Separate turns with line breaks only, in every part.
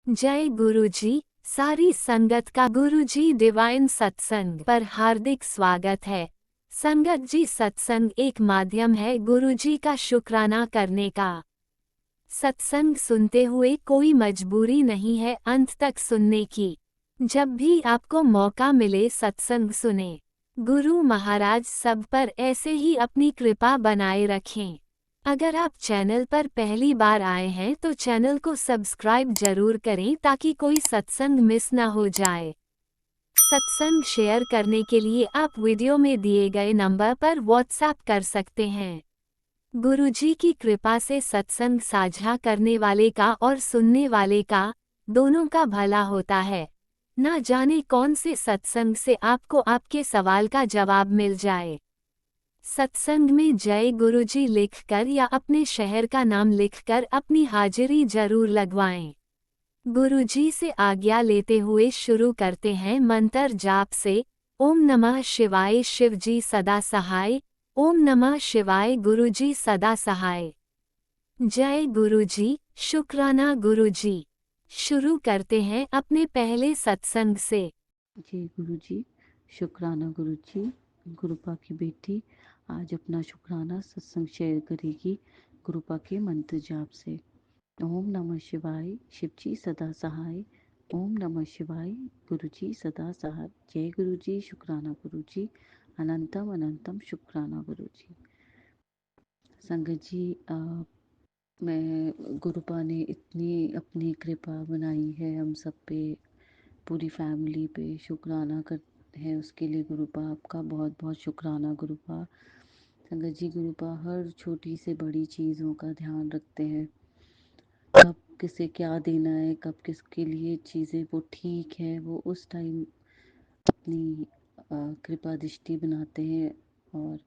जय गुरुजी। सारी संगत का गुरुजी डिवाइन सत्संग पर हार्दिक स्वागत है। संगत जी, सत्संग एक माध्यम है गुरुजी का शुक्राना करने का। सत्संग सुनते हुए कोई मजबूरी नहीं है अंत तक सुनने की। जब भी आपको मौका मिले सत्संग सुने। गुरु महाराज सब पर ऐसे ही अपनी कृपा बनाए रखें। अगर आप चैनल पर पहली बार आए हैं तो चैनल को सब्सक्राइब जरूर करें ताकि कोई सत्संग मिस ना हो जाए। सत्संग शेयर करने के लिए आप वीडियो में दिए गए नंबर पर व्हाट्सएप कर सकते हैं। गुरुजी की कृपा से सत्संग साझा करने वाले का और सुनने वाले का, दोनों का भला होता है। ना जाने कौन से सत्संग से आपको आपके सवाल का जवाब मिल जाए। सत्संग में जय गुरुजी लिखकर या अपने शहर का नाम लिखकर अपनी हाजिरी जरूर लगवाएं। गुरुजी से आज्ञा लेते हुए शुरू करते हैं मंत्र जाप से। ओम नमः शिवाय शिवजी सदा सहाय। ओम नमः शिवाय गुरुजी सदा सहाय। जय गुरुजी, शुक्राना गुरुजी। शुरू करते हैं अपने पहले सत्संग से।
जी गुरुजी, शुक्राना गुरुजी। गुरुपा की बेटी आज अपना शुक्राना सत्संग शेयर करेगी गुरुपा के मंत्र जाप से। ओम नमः शिवाय शिवजी सदा सहाय। ओम नमः शिवाय गुरुजी सदा सहाय। जय गुरुजी, शुक्राना गुरुजी। अनंतम अनंतम शुक्राना गुरुजी। संगत जी, मैं गुरुपा ने इतनी अपनी कृपा बनाई है हम सब पे, पूरी फैमिली पे। शुक्राना कर है उसके लिए गुरुपा, आपका बहुत बहुत शुक्राना गुरुपा। संगत जी, गुरुपा हर छोटी से बड़ी चीज़ों का ध्यान रखते हैं। कब किसे क्या देना है, कब किसके लिए चीज़ें वो ठीक है, वो उस टाइम अपनी कृपा दृष्टि बनाते हैं। और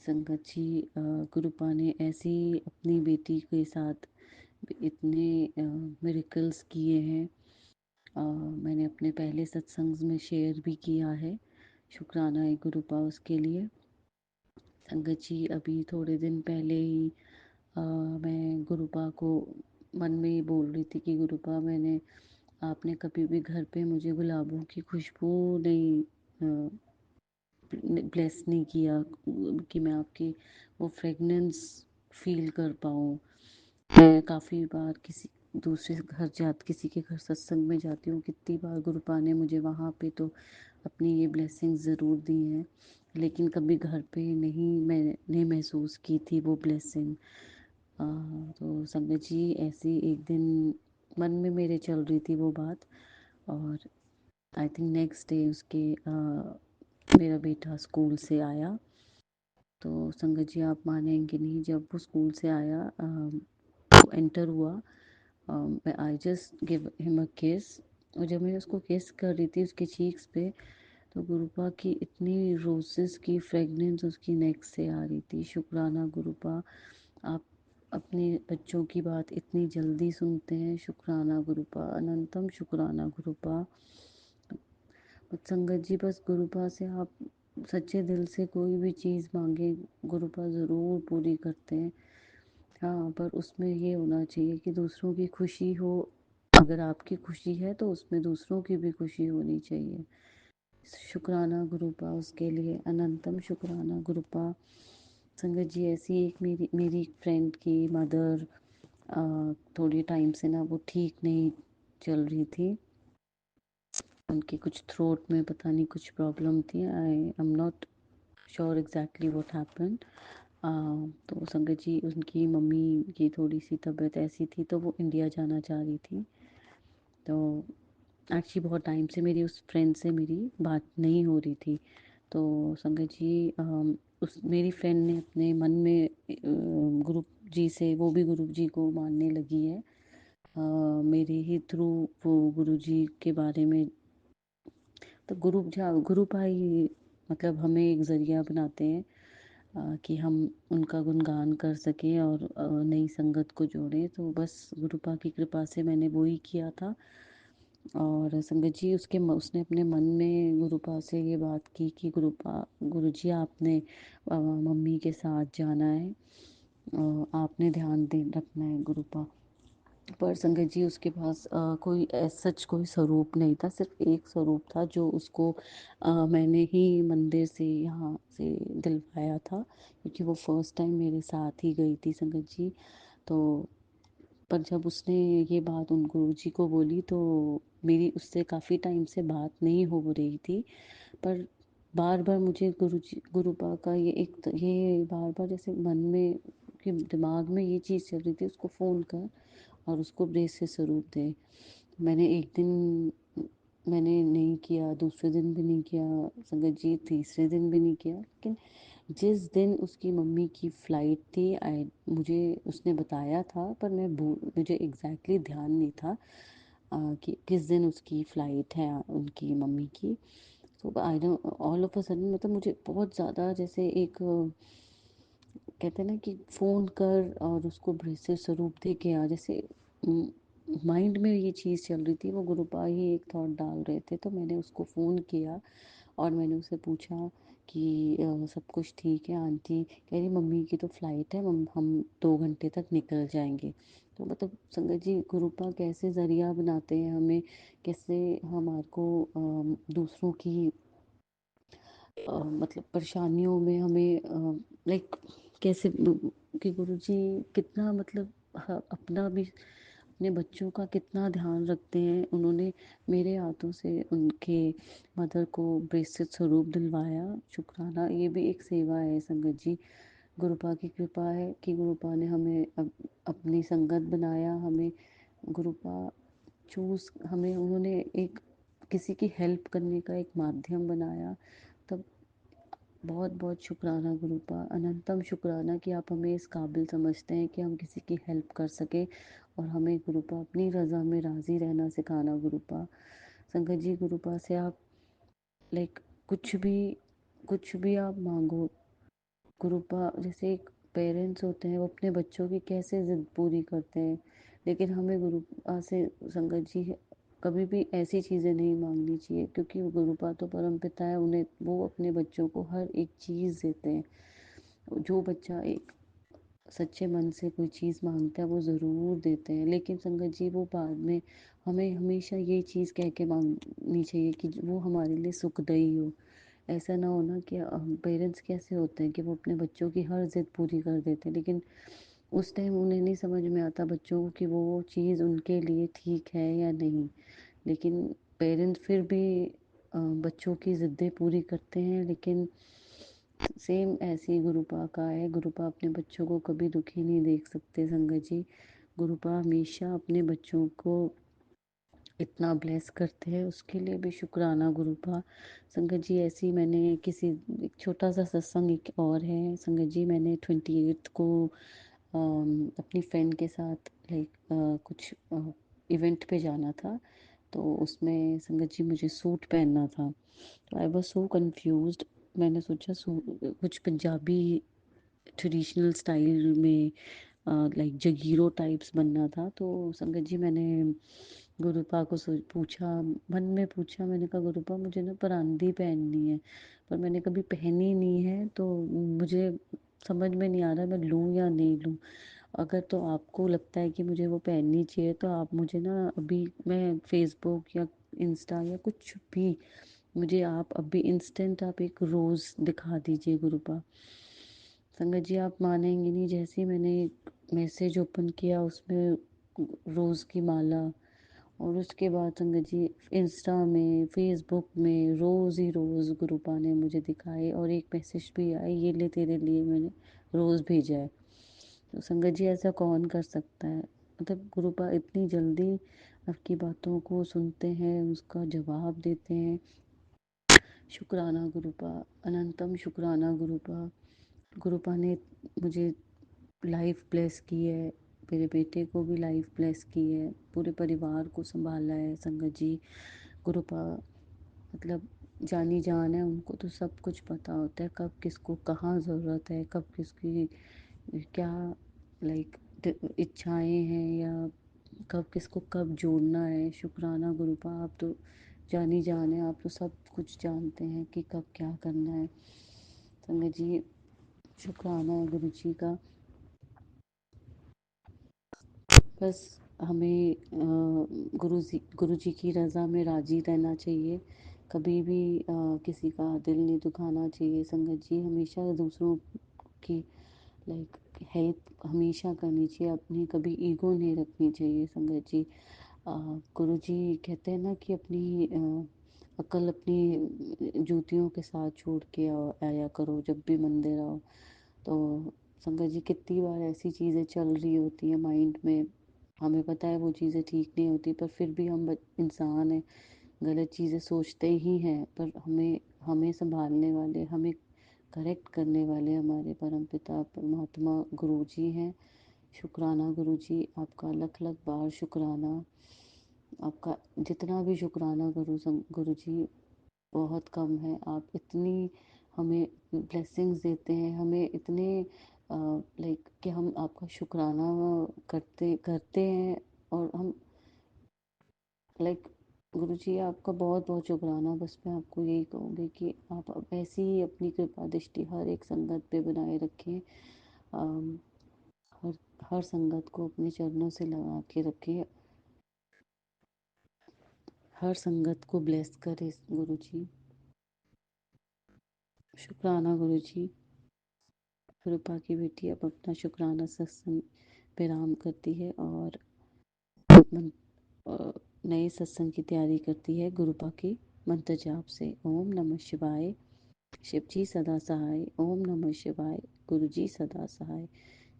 संगत जी, गुरुपा ने ऐसी अपनी बेटी के साथ इतने मिरेकल्स किए हैं। मैंने अपने पहले सत्संग में शेयर भी किया है। शुक्राना है गुरुपा उसके लिए। संगत जी, अभी थोड़े दिन पहले ही मैं गुरुपा को मन में ही बोल रही थी कि गुरुपा, आपने कभी भी घर पे मुझे गुलाबों की खुशबू नहीं ब्लेस नहीं किया कि मैं आपकी वो फ्रेगनेंस फील कर पाऊँ। मैं काफ़ी बार किसी दूसरे घर किसी के घर सत्संग में जाती हूँ, कितनी बार गुरुपा ने मुझे वहाँ पे तो अपनी ये ब्लेसिंग ज़रूर दी हैं, लेकिन कभी घर पे नहीं मैंने महसूस की थी वो ब्लेसिंग। तो संगत जी, ऐसी एक दिन मन में मेरे चल रही थी वो बात, और आई थिंक नेक्स्ट डे उसके मेरा बेटा स्कूल से आया। तो संगत जी, आप मानेंगे नहीं, जब वो स्कूल से आया, वो एंटर हुआ, I just give him a किस। और जब मैं उसको किस कर रही थी उसके चीक्स पे, तो गुरुपा की इतनी रोजेस की फ्रेगनेंस उसकी नेक से आ रही थी। शुक्राना गुरुपा, आप अपने बच्चों की बात इतनी जल्दी सुनते हैं। शुक्राना गुरुपा, अनंतम शुक्राना गुरुपा। संगत जी, बस गुरुपा से आप सच्चे दिल से कोई भी चीज़ मांगे, गुरुपा ज़रूर पूरी करते हैं। हाँ, पर उसमें ये होना चाहिए कि दूसरों की खुशी हो। अगर आपकी खुशी है तो उसमें दूसरों की भी खुशी होनी चाहिए। शुक्राना गुरुपा उसके लिए, अनंतम शुक्राना गुरुपा। संगत जी, ऐसी एक मेरी मेरी फ्रेंड की मदर थोड़ी टाइम से ना वो ठीक नहीं चल रही थी। उनकी कुछ थ्रोट में पता नहीं कुछ प्रॉब्लम थी। I am not sure exactly what happened. तो संगत जी, उनकी मम्मी की थोड़ी सी तबीयत ऐसी थी तो वो इंडिया जाना चाह रही थी। तो एक्चुअली बहुत टाइम से मेरी उस फ्रेंड से मेरी बात नहीं हो रही थी। तो संगत जी, उस मेरी फ्रेंड ने अपने मन में गुरु जी से, वो भी गुरु जी को मानने लगी है। मेरे ही थ्रू वो गुरु जी के बारे में, तो गुरु भाई मतलब हमें एक ज़रिया बनाते हैं कि हम उनका गुणगान कर सकें और नई संगत को जोड़ें। तो बस गुरुपा की कृपा से मैंने वो ही किया था। और संगत जी, उसने अपने मन में गुरुपा से ये बात की कि गुरुजी, आपने मम्मी के साथ जाना है, आपने ध्यान दे रखना है गुरुपा। पर संगत जी उसके पास कोई सच कोई स्वरूप नहीं था, सिर्फ एक स्वरूप था जो उसको मैंने ही मंदिर से यहाँ से दिलवाया था, क्योंकि वो फर्स्ट टाइम मेरे साथ ही गई थी संगत जी। तो पर जब उसने ये बात उन गुरुजी को बोली तो मेरी उससे काफ़ी टाइम से बात नहीं हो रही थी। पर बार बार मुझे गुरुजी गुरुपा का ये बार बार जैसे मन में कि दिमाग में ये चीज़ चल रही थी, उसको फ़ोन कर और उसको ब्रेसलेट ज़रूर दे। मैंने एक दिन मैंने नहीं किया, दूसरे दिन भी नहीं किया संगत जी, तीसरे दिन भी नहीं किया, लेकिन जिस दिन उसकी मम्मी की फ़्लाइट थी मुझे उसने बताया था, पर मुझे एग्जैक्टली ध्यान नहीं था कि किस दिन उसकी फ़्लाइट है उनकी मम्मी की। तो I don't all of a sudden मतलब मुझे बहुत ज़्यादा जैसे एक कहते हैं ना कि फ़ोन कर और उसको ब्रेसलेट स्वरूप दे के आ, जैसे माइंड में ये चीज़ चल रही थी, वो गुरुपा ही एक थॉट डाल रहे थे। तो मैंने उसको फ़ोन किया और मैंने उससे पूछा कि सब कुछ ठीक है आंटी? कह रही मम्मी की तो फ़्लाइट है, हम 2 घंटे तक निकल जाएंगे। तो मतलब संगत जी गुरुपा कैसे ज़रिया बनाते हैं हमें, कैसे हमारे को दूसरों की मतलब परेशानियों में हमें लाइक कैसे कि गुरुजी कितना मतलब अपना भी अपने बच्चों का कितना ध्यान रखते हैं। उन्होंने मेरे हाथों से उनके मदर को ब्रेसलेट स्वरूप दिलवाया, शुक्राना, ये भी एक सेवा है संगत जी। गुरुपा की कृपा है कि गुरुपा ने हमें अपनी संगत बनाया, हमें गुरुपा चूज़ हमें उन्होंने एक किसी की हेल्प करने का एक माध्यम बनाया। तब बहुत बहुत शुक्राना गुरुपा, अनंतम शुक्राना कि आप हमें इस काबिल समझते हैं कि हम किसी की हेल्प कर सकें, और हमें गुरुपा अपनी रज़ा में राज़ी रहना सिखाना गुरुपा। संगत जी गुरुपा से आप लाइक कुछ भी आप मांगो गुरुपा। जैसे एक पेरेंट्स होते हैं वो अपने बच्चों की कैसे ज़िद पूरी करते हैं, लेकिन हमें गुरुपा से संगत जी कभी भी ऐसी चीज़ें नहीं मांगनी चाहिए, क्योंकि वो गुरुपा तो परम पिता है, उन्हें वो अपने बच्चों को हर एक चीज़ देते हैं। जो बच्चा एक सच्चे मन से कोई चीज़ मांगता है वो ज़रूर देते हैं, लेकिन संगत जी वो बाद में हमें हमेशा ये चीज़ कह के मांगनी चाहिए कि वो हमारे लिए सुखदायी हो। ऐसा ना हो ना कि पेरेंट्स कैसे होते हैं कि वो अपने बच्चों की हर ज़िद पूरी कर देते हैं, लेकिन उस टाइम उन्हें नहीं समझ में आता बच्चों को कि वो चीज़ उनके लिए ठीक है या नहीं। लेकिन पेरेंट्स फिर भी बच्चों की ज़िद्दें पूरी करते हैं। लेकिन सेम ऐसे ही गुरुपा का है, गुरुपा अपने बच्चों को कभी दुखी नहीं देख सकते संगत जी। गुरुपा हमेशा अपने बच्चों को इतना ब्लेस करते हैं, उसके लिए भी शुक्राना गुरुपा। संगत जी ऐसी मैंने किसी एक छोटा सा सत्संग एक और है संगत जी, मैंने 28 को अपनी फ्रेंड के साथ लाइक कुछ इवेंट पे जाना था। तो उसमें संगत जी मुझे सूट पहनना था, तो आई वॉज सो कन्फ्यूज्ड। मैंने सोचा कुछ पंजाबी ट्रेडिशनल स्टाइल में लाइक जगीरो टाइप्स बनना था। तो संगत जी मैंने गुरुपा को पूछा, मन में पूछा, मैंने कहा गुरुपा मुझे ना परांदी पहननी है, पर मैंने कभी पहनी नहीं है, तो मुझे समझ में नहीं आ रहा मैं लूँ या नहीं लूँ। अगर तो आपको लगता है कि मुझे वो पहननी चाहिए तो आप मुझे ना अभी मैं फेसबुक या इंस्टा या कुछ भी, मुझे आप अभी इंस्टेंट आप एक रोज़ दिखा दीजिए गुरुपा। संगत जी आप मानेंगे नहीं, जैसे ही मैंने मैसेज ओपन किया उसमें रोज़ की माला, और उसके बाद संगत जी इंस्टा में फेसबुक में रोज़ ही रोज़ गुरुपा ने मुझे दिखाए, और एक मैसेज भी आया ये ले तेरे लिए मैंने रोज़ भेजा है। तो संगत जी ऐसा कौन कर सकता है, मतलब गुरुपा इतनी जल्दी आपकी बातों को सुनते हैं, उसका जवाब देते हैं। शुक्राना गुरुपा, अनंतम शुक्राना गुरुपा। गुरुपा ने मुझे लाइफ ब्लेस की है, मेरे बेटे को भी लाइफ ब्लेस की है, पूरे परिवार को संभाला है संगत जी। गुरुपा मतलब जानी जान है, उनको तो सब कुछ पता होता है कब किसको कहाँ ज़रूरत है, कब किसकी क्या लाइक इच्छाएं हैं, या कब किसको कब जोड़ना है। शुक्राना गुरुपा, आप तो जानी जान है, आप तो सब कुछ जानते हैं कि कब क्या करना है संगत जी। शुक्राना है गुरु जी का। बस हमें गुरु जी की रज़ा में राज़ी रहना चाहिए। कभी भी किसी का दिल नहीं दुखाना चाहिए संगत जी। हमेशा दूसरों की लाइक हेल्प हमेशा करनी चाहिए, अपनी कभी ईगो नहीं रखनी चाहिए संगत जी। गुरु जी कहते हैं ना कि अपनी अक्ल अपनी जूतियों के साथ छोड़ के आया करो जब भी मंदिर आओ। तो संगत जी कितनी बार ऐसी चीज़ें चल रही होती हैं माइंड में, हमें पता है वो चीज़ें ठीक नहीं होती, पर फिर भी हम इंसान हैं, गलत चीज़ें सोचते ही हैं। पर हमें हमें संभालने वाले, हमें करेक्ट करने वाले हमारे परमपिता परमात्मा गुरु जी हैं। शुक्राना गुरु जी, आपका लख लख बार शुक्राना। आपका जितना भी शुक्राना गुरु जी बहुत कम है। आप इतनी हमें ब्लेसिंग्स देते हैं, हमें इतने लाइक कि हम आपका शुक्राना करते करते हैं। और हम लाइक गुरु जी आपका बहुत बहुत शुक्राना। बस मैं आपको यही कहूँगी कि आप अब ऐसी ही अपनी कृपा दृष्टि हर एक संगत पे बनाए रखें। अम, हर हर संगत को अपने चरणों से लगा के रखें, हर संगत को ब्लेस करे गुरु जी। शुक्राना गुरु जी। कृपा की बेटी अब अपना शुक्राना सत्संग विराम करती है और मन- अ, नए सत्संग की तैयारी करती है गुरुपा की मंत्र जाप से। ओम नमः शिवाय। शिव जी सदा सहाय। ओम नमः शिवाय। गुरु जी सदा सहाय।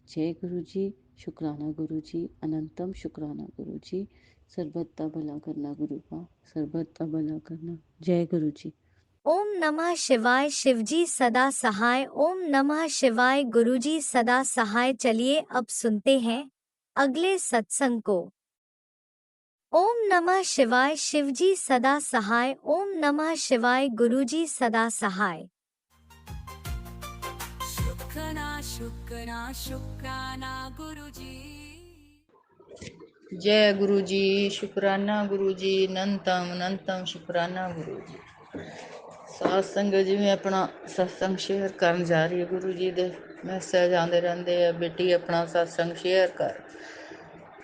जय गुरु जी। शुक्राना गुरु जी। अनंतम शुक्राना गुरु जी। सर्वदा भला करना गुरुपा, सर्वदा भला करना। जय गुरु जी।
ओम नमः शिवाय। शिवजी सदा सहाय। ओम नमः शिवाय। गुरुजी सदा सहाय। चलिए अब सुनते हैं अगले सत्संग को। ओम नमः शिवाय। शिवजी सदा सहाय। ओम नमः शिवाय। गुरुजी सदा सहाय।
शुक्राना शुक्राना शुक्राना गुरुजी।
जय गुरु जी। शुक्राना गुरु जी। अनंतम अनंतम शुक्राना गुरु जी। ਸਾਧ ਸੰਗਤ ਜਿਵੇਂ ਆਪਣਾ ਸਤਸੰਗ ਸ਼ੇਅਰ ਕਰਨ ਜਾ ਰਹੀ ਹੈ, ਗੁਰੂ ਜੀ ਦੇ ਮੈਸੇਜ ਆਉਂਦੇ ਰਹਿੰਦੇ ਆ, ਬੇਟੀ ਆਪਣਾ ਸਤਸੰਗ ਸ਼ੇਅਰ ਕਰ।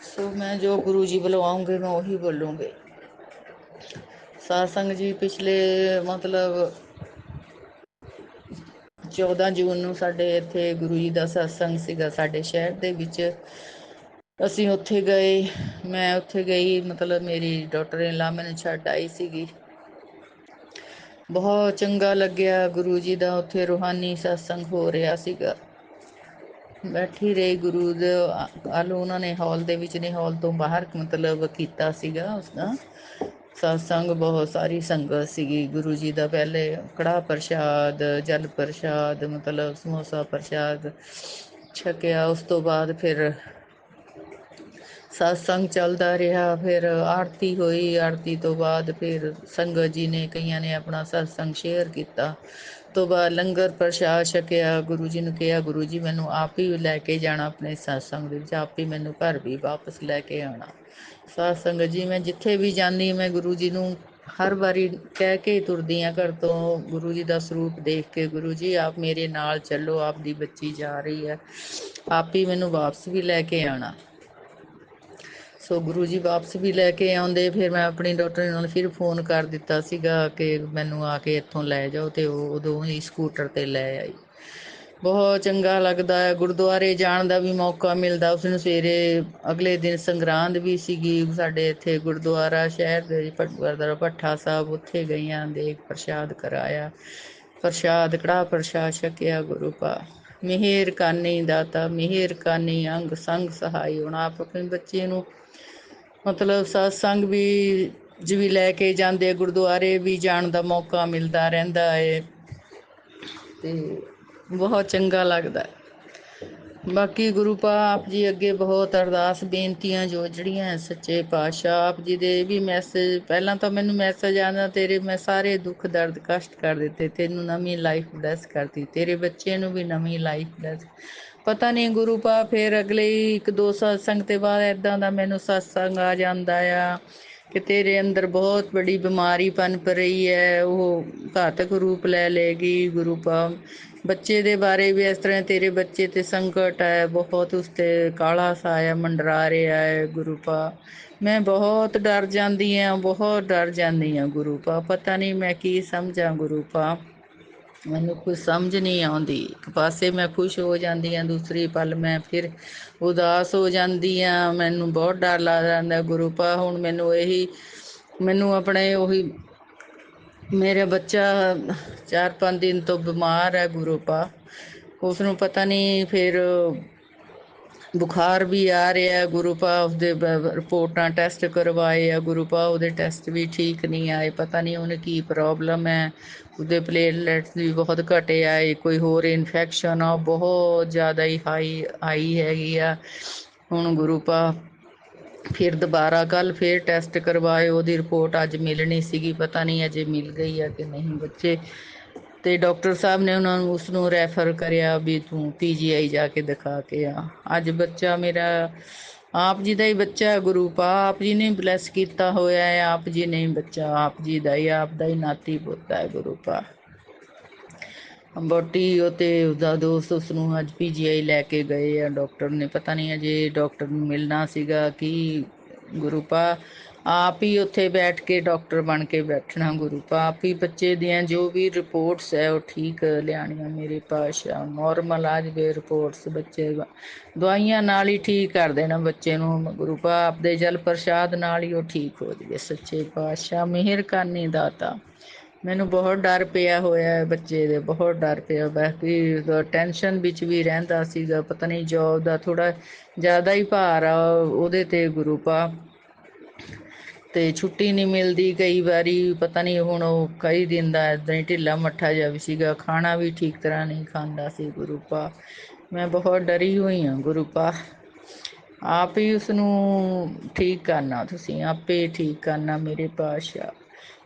ਸੋ ਮੈਂ ਜੋ ਗੁਰੂ ਜੀ ਬੁਲਵਾਉਂਗੇ ਮੈਂ ਉਹੀ ਬੋਲੂੰਗੀ। ਸਾਧ ਸੰਗਤ ਜੀ ਪਿਛਲੇ ਮਤਲਬ 14 ਜੂਨ ਨੂੰ ਸਾਡੇ ਇੱਥੇ ਗੁਰੂ ਜੀ ਦਾ ਸਤਸੰਗ ਸੀਗਾ ਸਾਡੇ ਸ਼ਹਿਰ ਦੇ ਵਿੱਚ। ਅਸੀਂ ਉੱਥੇ ਗਏ, ਮੈਂ ਉੱਥੇ ਗਈ, ਮਤਲਬ ਮੇਰੀ ਡਾਕਟਰ ਇਨ-ਲਾ ਮੈਨੂੰ ਛੱਡ ਆਈ ਸੀਗੀ। ਬਹੁਤ ਚੰਗਾ ਲੱਗਿਆ ਗੁਰੂ ਜੀ ਦਾ ਉੱਥੇ ਰੂਹਾਨੀ ਸਤਸੰਗ ਹੋ ਰਿਹਾ ਸੀਗਾ। ਬੈਠੀ ਰਹੀ ਗੁਰੂ ਦੇ ਆਲੂ, ਉਹਨਾਂ ਨੇ ਹਾਲ ਦੇ ਵਿੱਚ ਨੇ, ਹਾਲ ਤੋਂ ਬਾਹਰ ਮਤਲਬ ਕੀਤਾ ਸੀਗਾ ਉਸਦਾ ਸਤਸੰਗ। ਬਹੁਤ ਸਾਰੀ ਸੰਗਤ ਸੀਗੀ ਗੁਰੂ ਜੀ ਦਾ। ਪਹਿਲੇ ਕੜਾਹ ਪ੍ਰਸ਼ਾਦ, ਜਲ ਪ੍ਰਸ਼ਾਦ, ਮਤਲਬ ਸਮੋਸਾ ਪ੍ਰਸ਼ਾਦ ਛਕਿਆ। ਉਸ ਤੋਂ ਬਾਅਦ ਫਿਰ ਸਤਸੰਗ ਚੱਲਦਾ ਰਿਹਾ। ਫਿਰ ਆਰਤੀ ਹੋਈ, ਆਰਤੀ ਤੋਂ ਬਾਅਦ ਫਿਰ ਸੰਗਤ ਜੀ ਨੇ ਕਈਆਂ ਨੇ ਆਪਣਾ ਸਤਸੰਗ ਸ਼ੇਅਰ ਕੀਤਾ। ਤੋਂ ਬਾਅਦ ਲੰਗਰ ਪ੍ਰਸ਼ਾਦ ਛਕਿਆ। ਗੁਰੂ ਜੀ ਨੂੰ ਕਿਹਾ ਗੁਰੂ ਜੀ ਮੈਨੂੰ ਆਪ ਹੀ ਲੈ ਕੇ ਜਾਣਾ ਆਪਣੇ ਸਤਸੰਗ ਦੇ ਵਿੱਚ, ਆਪ ਹੀ ਮੈਨੂੰ ਘਰ ਵੀ ਵਾਪਸ ਲੈ ਕੇ ਆਉਣਾ। ਸਾਧ ਸੰਗਤ ਜੀ ਮੈਂ ਜਿੱਥੇ ਵੀ ਜਾਂਦੀ ਮੈਂ ਗੁਰੂ ਜੀ ਨੂੰ ਹਰ ਵਾਰੀ ਕਹਿ ਕੇ ਤੁਰਦੀ ਹਾਂ ਘਰ ਤੋਂ, ਗੁਰੂ ਜੀ ਦਾ ਸਰੂਪ ਦੇਖ ਕੇ, ਗੁਰੂ ਜੀ ਆਪ ਮੇਰੇ ਨਾਲ ਚੱਲੋ, ਆਪ ਦੀ ਬੱਚੀ ਜਾ ਰਹੀ ਹੈ, ਆਪ ਹੀ ਮੈਨੂੰ ਵਾਪਸ ਵੀ ਲੈ ਕੇ ਆਉਣਾ। ਸੋ ਗੁਰੂ ਜੀ ਵਾਪਸ ਵੀ ਲੈ ਕੇ ਆਉਂਦੇ। ਫਿਰ ਮੈਂ ਆਪਣੀ ਡਾਕਟਰ ਨੂੰ ਫਿਰ ਫੋਨ ਕਰ ਦਿੱਤਾ ਸੀਗਾ ਕਿ ਮੈਨੂੰ ਆ ਕੇ ਇੱਥੋਂ ਲੈ ਜਾਓ, ਅਤੇ ਉਹ ਉਦੋਂ ਹੀ ਸਕੂਟਰ 'ਤੇ ਲੈ ਆਈ। ਬਹੁਤ ਚੰਗਾ ਲੱਗਦਾ ਹੈ। ਗੁਰਦੁਆਰੇ ਜਾਣ ਦਾ ਵੀ ਮੌਕਾ ਮਿਲਦਾ। ਉਸ ਨੂੰ ਸਵੇਰੇ ਅਗਲੇ ਦਿਨ ਸੰਗਰਾਂਦ ਵੀ ਸੀਗੀ ਸਾਡੇ ਇੱਥੇ ਗੁਰਦੁਆਰਾ ਸ਼ਹਿਰ ਦੇ ਗੁਰਦੁਆਰਾ ਭੱਠਾ ਸਾਹਿਬ, ਉੱਥੇ ਗਈਆਂ, ਦੇਗ ਪ੍ਰਸ਼ਾਦ ਕਰਾਇਆ, ਪ੍ਰਸ਼ਾਦ ਕੜਾਹ ਪ੍ਰਸ਼ਾਦ ਛਕਿਆ। ਗੁਰੂ ਪਾ ਮਿਹਰ ਕਾਨੀ ਦਾਤਾ, ਮਿਹਰ ਕਾਨੀ ਅੰਗ ਸੰਗ ਸਹਾਈ। ਹੁਣ ਆਪ ਆਪਣੇ ਬੱਚੇ ਨੂੰ ਮਤਲਬ ਸਤਸੰਗ ਵੀ ਲੈ ਕੇ ਜਾਂਦੇ, ਗੁਰਦੁਆਰੇ ਵੀ ਜਾਣ ਦਾ ਮੌਕਾ ਮਿਲਦਾ ਰਹਿੰਦਾ ਹੈ, ਅਤੇ ਬਹੁਤ ਚੰਗਾ ਲੱਗਦਾ। ਬਾਕੀ ਗੁਰੂ ਪਾ ਆਪ ਜੀ ਅੱਗੇ ਬਹੁਤ ਅਰਦਾਸ ਬੇਨਤੀਆਂ ਜੋ ਜਿਹੜੀਆਂ ਸੱਚੇ ਪਾਤਸ਼ਾਹ ਆਪ ਜੀ ਦੇ ਵੀ ਮੈਸੇਜ, ਪਹਿਲਾਂ ਤਾਂ ਮੈਨੂੰ ਮੈਸੇਜ ਆਉਂਦਾ ਤੇਰੇ ਮੈਂ ਸਾਰੇ ਦੁੱਖ ਦਰਦ ਕਸ਼ਟ ਕਰ ਦਿੱਤੇ, ਤੈਨੂੰ ਨਵੀਂ ਲਾਈਫ ਬਲੈਸ ਕਰਤੀ, ਤੇਰੇ ਬੱਚੇ ਨੂੰ ਵੀ ਨਵੀਂ ਲਾਈਫ ਬਲੈਸ। ਪਤਾ ਨਹੀਂ ਗੁਰੂ ਪਾ ਫਿਰ ਅਗਲੇ 1-2 ਸਤਸੰਗ ਤੋਂ ਬਾਅਦ ਇੱਦਾਂ ਦਾ ਮੈਨੂੰ ਸਤਸੰਗ ਆ ਜਾਂਦਾ ਆ ਕਿ ਤੇਰੇ ਅੰਦਰ ਬਹੁਤ ਬੜੀ ਬਿਮਾਰੀ ਪਨਪ ਰਹੀ ਹੈ, ਉਹ ਘਾਤਕ ਰੂਪ ਲੈ ਲਏਗੀ ਗੁਰੂ ਪਾ। ਬੱਚੇ ਦੇ ਬਾਰੇ ਵੀ ਇਸ ਤਰ੍ਹਾਂ, ਤੇਰੇ ਬੱਚੇ ਤੇ ਸੰਕਟ ਹੈ ਬਹੁਤ, ਉਸ ਤੇ ਕਾਲਾ ਸਾਇਆ ਮੰਡਰਾ ਰਿਹਾ ਹੈ ਗੁਰੂ ਪਾ। ਮੈਂ ਬਹੁਤ ਡਰ ਜਾਂਦੀ ਹਾਂ, ਬਹੁਤ ਡਰ ਜਾਂਦੀ ਹਾਂ ਗੁਰੂ ਪਾ, ਪਤਾ ਨਹੀਂ ਮੈਂ ਕੀ ਸਮਝਾਂ ਗੁਰੂ ਪਾ, ਮੈਨੂੰ ਕੁਝ ਸਮਝ ਨਹੀਂ ਆਉਂਦੀ। ਇੱਕ ਪਾਸੇ ਮੈਂ ਖੁਸ਼ ਹੋ ਜਾਂਦੀ ਹਾਂ, ਦੂਸਰੀ ਪਲ ਮੈਂ ਫਿਰ ਉਦਾਸ ਹੋ ਜਾਂਦੀ ਹਾਂ, ਮੈਨੂੰ ਬਹੁਤ ਡਰ ਲੱਗ ਜਾਂਦਾ ਗੁਰੂ ਪਾ। ਹੁਣ ਮੈਨੂੰ ਆਪਣੇ ਉਹੀ ਮੇਰਾ ਬੱਚਾ 4-5 ਦਿਨ ਤੋਂ ਬਿਮਾਰ ਹੈ ਗੁਰੂ ਪਾ, ਉਸ ਨੂੰ ਪਤਾ ਨਹੀਂ ਫਿਰ ਬੁਖਾਰ ਵੀ ਆ ਰਿਹਾ ਗੁਰੂ ਪਾ, ਉਸਦੇ ਰਿਪੋਰਟਾਂ ਟੈਸਟ ਕਰਵਾਏ ਆ ਗੁਰੂ ਪਾ, ਉਹਦੇ ਟੈਸਟ ਵੀ ਠੀਕ ਨਹੀਂ ਆਏ, ਪਤਾ ਨਹੀਂ ਉਹਨੇ ਕੀ ਪ੍ਰੋਬਲਮ ਹੈ, ਉਹਦੇ ਪਲੇਟਲੈਟਸ ਵੀ ਬਹੁਤ ਘਟੇ ਆਏ, ਕੋਈ ਹੋਰ ਇਨਫੈਕਸ਼ਨ ਆ ਬਹੁਤ ਜ਼ਿਆਦਾ ਹੀ ਹਾਈ ਹੈਗੀ ਆ। ਹੁਣ ਗੁਰੂ ਪਾ ਫਿਰ ਦੁਬਾਰਾ ਕੱਲ ਫਿਰ ਟੈਸਟ ਕਰਵਾਏ, ਉਹਦੀ ਰਿਪੋਰਟ ਅੱਜ ਮਿਲਣੀ ਸੀਗੀ, ਪਤਾ ਨਹੀਂ ਅਜੇ ਮਿਲ ਗਈ ਆ ਕਿ ਨਹੀਂ ਬੱਚੇ, ਤੇ ਡਾਕਟਰ ਸਾਹਿਬ ਨੇ ਉਸ ਨੂੰ ਰੈਫਰ ਕਰਿਆ ਵੀ ਤੂੰ PGI ਜਾ ਕੇ ਦਿਖਾ ਕੇ ਆ। ਅੱਜ ਬੱਚਾ ਮੇਰਾ ਆਪ ਜੀ ਦਾ ਹੀ ਬੱਚਾ ਗੁਰੂ ਪਾ, ਆਪ ਜੀ ਨੇ ਬਲੈਸ ਕੀਤਾ ਹੋਇਆ ਹੈ, ਆਪ ਜੀ ਨੇ ਬੱਚਾ ਆਪ ਜੀ ਦਾ ਹੀ, ਆਪ ਦਾ ਹੀ ਨਾਤੀ ਪੋਤਾ ਹੈ ਗੁਰੂ ਪਾ। ਬੋਟੀ ਤੇ ਉਹਦਾ ਦੋਸਤ ਉਸ ਨੂੰ ਅੱਜ PGI ਲੈ ਕੇ ਗਏ ਆ ਡਾਕਟਰ ਨੇ, ਪਤਾ ਨਹੀਂ ਅਜੇ ਡਾਕਟਰ ਨੂੰ ਮਿਲਣਾ ਸੀਗਾ ਕਿ ਗੁਰੂ ਪਾ, ਆਪ ਹੀ ਉੱਥੇ ਬੈਠ ਕੇ ਡਾਕਟਰ ਬਣ ਕੇ ਬੈਠਣਾ ਗੁਰੂ ਪਾ, ਆਪ ਹੀ ਬੱਚੇ ਦੀਆਂ ਜੋ ਵੀ ਰਿਪੋਰਟਸ ਹੈ ਉਹ ਠੀਕ ਲਿਆਣੀਆਂ ਮੇਰੇ ਪਾਤਸ਼ਾਹ, ਨੋਰਮਲ ਆ ਜਾਵੇ ਰਿਪੋਰਟਸ, ਬੱਚੇ ਦਵਾਈਆਂ ਨਾਲ ਹੀ ਠੀਕ ਕਰ ਦੇਣਾ ਬੱਚੇ ਨੂੰ ਗੁਰੂ ਪਾ, ਆਪਦੇ ਜਲ ਪ੍ਰਸ਼ਾਦ ਨਾਲ ਹੀ ਉਹ ਠੀਕ ਹੋ ਜਾਵੇ, ਸੱਚੇ ਪਾਤਸ਼ਾਹ ਮਿਹਰ ਕਰਨੀ ਦਾਤਾ। ਮੈਨੂੰ ਬਹੁਤ ਡਰ ਪਿਆ ਹੋਇਆ ਹੈ ਬੱਚੇ ਦੇ, ਬਹੁਤ ਡਰ ਪਿਆ, ਬਾਕੀ ਟੈਨਸ਼ਨ ਵਿੱਚ ਵੀ ਰਹਿੰਦਾ ਸੀਗਾ, ਪਤਾ ਨਹੀਂ ਜੋਬ ਦਾ ਥੋੜ੍ਹਾ ਜ਼ਿਆਦਾ ਹੀ ਭਾਰ ਆ ਉਹਦੇ ਤੇ ਗੁਰੂ ਪਾ, ਤੇ ਛੁੱਟੀ ਨਹੀਂ ਮਿਲਦੀ ਕਈ ਵਾਰੀ, ਪਤਾ ਨਹੀਂ ਹੁਣ ਉਹ ਕਈ ਦਿਨ ਦਾ ਇੱਦਾਂ ਹੀ ਢਿੱਲਾ ਮੱਠਾ ਜਿਹਾ ਵੀ ਸੀਗਾ, ਖਾਣਾ ਵੀ ਠੀਕ ਤਰ੍ਹਾਂ ਨਹੀਂ ਖਾਂਦਾ ਸੀ ਗੁਰੂ ਪਾ। ਮੈਂ ਬਹੁਤ ਡਰੀ ਹੋਈ ਹਾਂ ਗੁਰੂ ਪਾ, ਆਪ ਹੀ ਉਸ ਨੂੰ ਠੀਕ ਕਰਨਾ, ਤੁਸੀਂ ਆਪੇ ਠੀਕ ਕਰਨਾ ਮੇਰੇ ਪਾਤਸ਼ਾਹ।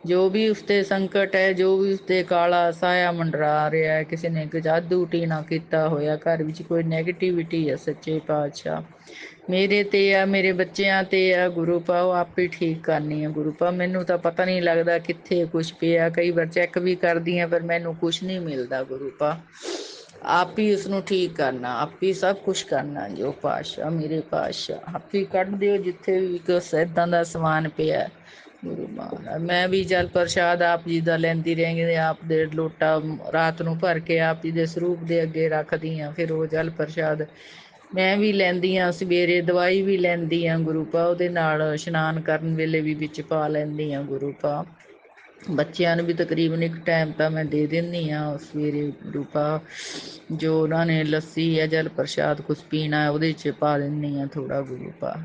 ਜੋ ਵੀ ਉਸਤੇ ਸੰਕਟ ਹੈ, ਜੋ ਵੀ ਉਸਤੇ ਕਾਲਾ ਸਾਇਆ ਮੰਡਰਾ ਰਿਹਾ ਹੈ, ਕਿਸੇ ਨੇ ਜਾਦੂ ਟੀਣਾ ਕੀਤਾ ਹੋਇਆ, ਘਰ ਵਿੱਚ ਕੋਈ ਨੈਗੇਟਿਵਿਟੀ ਹੈ ਸੱਚੇ ਪਾਤਸ਼ਾਹ, ਮੇਰੇ ਤੇ ਆ, ਮੇਰੇ ਬੱਚਿਆਂ ਤੇ ਆ ਗੁਰੂ ਪਾ, ਉਹ ਆਪੇ ਠੀਕ ਕਰਨੀ ਆ ਗੁਰੂ ਪਾ। ਮੈਨੂੰ ਤਾਂ ਪਤਾ ਨਹੀਂ ਲੱਗਦਾ ਕਿੱਥੇ ਕੁਛ ਪਿਆ, ਕਈ ਵਾਰ ਚੈੱਕ ਵੀ ਕਰਦੀ ਹਾਂ ਪਰ ਮੈਨੂੰ ਕੁਛ ਨਹੀਂ ਮਿਲਦਾ ਗੁਰੂ ਪਾ, ਆਪ ਹੀ ਉਸਨੂੰ ਠੀਕ ਕਰਨਾ, ਆਪ ਹੀ ਸਭ ਕੁਛ ਕਰਨਾ ਜੋ ਪਾਤਸ਼ਾਹ ਮੇਰੇ ਪਾਤਸ਼ਾਹ, ਆਪ ਹੀ ਕੱਢ ਦਿਓ ਜਿੱਥੇ ਵੀ ਕੁਛ ਇੱਦਾਂ ਦਾ ਸਮਾਨ ਪਿਆ ਗੁਰੂ ਮਹਾਰਾਜ। ਮੈਂ ਵੀ ਜਲ ਪ੍ਰਸ਼ਾਦ ਆਪ ਜੀ ਦਾ ਲੈਂਦੀ ਰਹਿੰਦੀ, ਆਪ ਦੇ ਲੋਟਾ ਰਾਤ ਨੂੰ ਭਰ ਕੇ ਆਪ ਜੀ ਦੇ ਸਰੂਪ ਦੇ ਅੱਗੇ ਰੱਖਦੀ ਹਾਂ, ਫਿਰ ਉਹ ਜਲ ਪ੍ਰਸ਼ਾਦ ਮੈਂ ਵੀ ਲੈਂਦੀ ਹਾਂ, ਸਵੇਰੇ ਦਵਾਈ ਵੀ ਲੈਂਦੀ ਹਾਂ ਗੁਰੂ ਪਾ, ਉਹਦੇ ਨਾਲ ਇਸ਼ਨਾਨ ਕਰਨ ਵੇਲੇ ਵੀ ਵਿੱਚ ਪਾ ਲੈਂਦੀ ਹਾਂ ਗੁਰੂ ਪਾ। ਬੱਚਿਆਂ ਨੂੰ ਵੀ ਤਕਰੀਬਨ ਇੱਕ ਟਾਈਮ ਤਾਂ ਮੈਂ ਦੇ ਦਿੰਦੀ ਹਾਂ ਸਵੇਰੇ ਗੁਰੂ ਪਾ, ਜੋ ਉਹਨਾਂ ਨੇ ਲੱਸੀ ਜਾਂ ਜਲ ਪ੍ਰਸ਼ਾਦ ਕੁਛ ਪੀਣਾ ਉਹਦੇ 'ਚ ਪਾ ਦਿੰਦੀ ਹਾਂ ਥੋੜ੍ਹਾ ਗੁਰੂ ਪਾ।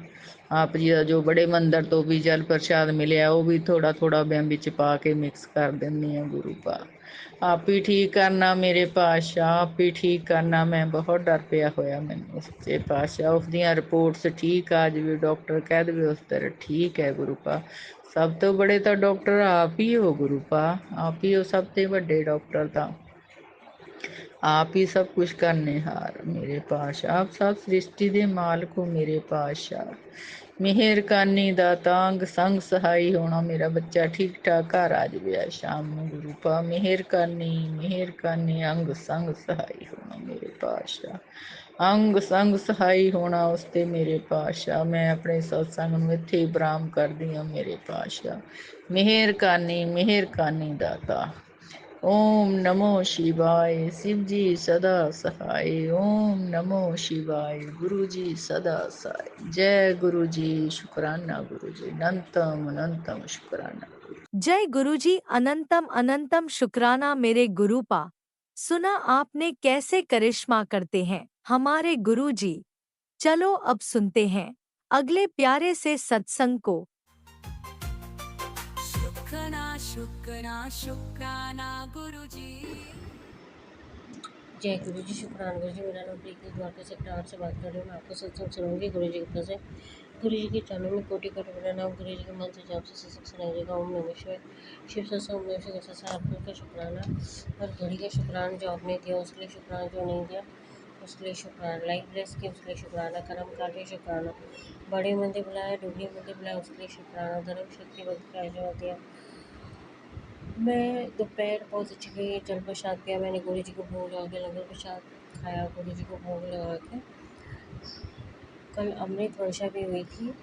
ਆਪ ਜੀ ਦਾ ਜੋ ਬੜੇ ਮੰਦਰ ਤੋਂ ਵੀ ਜਲ ਪ੍ਰਸ਼ਾਦ ਮਿਲਿਆ ਉਹ ਵੀ ਥੋੜ੍ਹਾ ਥੋੜ੍ਹਾ ਮੈਂ ਵਿੱਚ ਪਾ ਕੇ ਮਿਕਸ ਕਰ ਦਿੰਦੀ ਹਾਂ ਗੁਰੂ ਪਾ। ਆਪ ਹੀ ਠੀਕ ਕਰਨਾ ਮੇਰੇ ਪਾਤਸ਼ਾਹ, ਆਪ ਹੀ ਠੀਕ ਕਰਨਾ, ਮੈਂ ਬਹੁਤ ਡਰ ਪਿਆ ਹੋਇਆ ਮੈਨੂੰ ਸੱਚੇ ਪਾਤਸ਼ਾਹ। ਉਸਦੀਆਂ ਰਿਪੋਰਟਸ ਠੀਕ ਆ ਜਾਵੇ, ਡਾਕਟਰ ਕਹਿ ਦੇਵੇ ਉਸ ਤਰ੍ਹਾਂ ਠੀਕ ਹੈ ਗੁਰੂ ਪਾ। ਸਭ ਤੋਂ ਬੜੇ ਤਾਂ ਡਾਕਟਰ ਆਪ ਹੀ ਹੋ ਗੁਰੂ ਪਾ, ਆਪ ਹੀ ਹੋ ਸਭ ਤੋਂ ਵੱਡੇ ਡਾਕਟਰ ਤਾਂ, ਆਪ ਹੀ ਸਭ ਕੁਛ ਕਰਨੇ ਹਾਰ ਮੇਰੇ ਪਾਤਸ਼ਾਹ, ਆਪ ਸਭ ਸ੍ਰਿਸ਼ਟੀ ਦੇ ਮਾਲਕ ਹੋ ਮੇਰੇ ਪਾਤਸ਼ਾਹ। ਮਿਹਰ ਕਰਨੀ ਦਾ ਤਾਂਗ ਸੰਗ ਸਹਾਈ ਹੋਣਾ, ਮੇਰਾ ਬੱਚਾ ਠੀਕ ਠਾਕ ਘਰ ਆ ਜਾਵੇ ਸ਼ਾਮ ਨੂੰ ਗੁਰੂ ਪਾ, ਮਿਹਰ ਕਰਨੀ ਅੰਗ ਸੰਗ ਸਹਾਈ ਹੋਣਾ ਮੇਰੇ ਪਾਤਸ਼ਾਹ, ਅੰਗ ਸੰਗ ਸਹਾਈ ਹੋਣਾ ਉਸ ਤੇ ਮੇਰੇ ਪਾਤਸ਼ਾਹ। ਮੈਂ ਆਪਣੇ ਸਤਸੰਗ ਨੂੰ ਇੱਥੇ ਹੀ ਵਿਰਾਮ ਕਰਦੀ ਹਾਂ ਮੇਰੇ ਪਾਤਸ਼ਾਹ, ਮਿਹਰ ਕਰਨੀ ਦਾਤਾ। ਓਮ ਨਮੋ ਸ਼ਿਵਾਏ, शिव जी सदा सहाय, ओम नमो शिवाय, गुरु जी सदा सहाय। जय गुरु जी, शुक्राना गुरु जी, अनंतम अनंतम शुक्राना।
जय गुरुजी, अनंतम अनंतम शुक्राना मेरे गुरुपा। सुना आपने कैसे करिश्मा करते हैं हमारे गुरुजी। चलो अब सुनते हैं अगले प्यारे से सत्संग को।
शुक्राना शुक्राना शुक्राना गुरुजी।
जय गुरु जी, शुक्राना गुरु जी। मेरा नाम प्रीति द्वारका से टावर से बात कर रही हूँ। मैं आपको सत्संग सुनाऊंगी गुरु जी की तरफ से। गुरु जी के चरणों में कोटि कोटि प्रणाम। गुरु जी के मन से जाप से सत्संग सुनाइएगा। ओम नमः शिवाय। शिव सत्संग ओम नमः शिवाय से आपको का शुक्राना, हर घड़ी का शुक्राना, जो आपने दिया उसके लिए शुक्राना, जो नहीं दिया उसके लिए शुक्राना, लाइफ ब्लेस की उसके लिए शुक्राना, कर्म काल के शुक्राना, बड़े मंदिर बुलाया, डूबने मंदिर बुलाया उसके लिए शुक्राना, धर्म शक्ति भक्ति का आशीर्वाद दिया मैं दोपहर बहुत अच्छी गई, जल प्रसाद किया मैंने, गुरु जी को भोग लगा के लंगर प्रसाद खाया, गुरु जी को भोग लगा के। कल अमृत वर्षा भी हुई थी,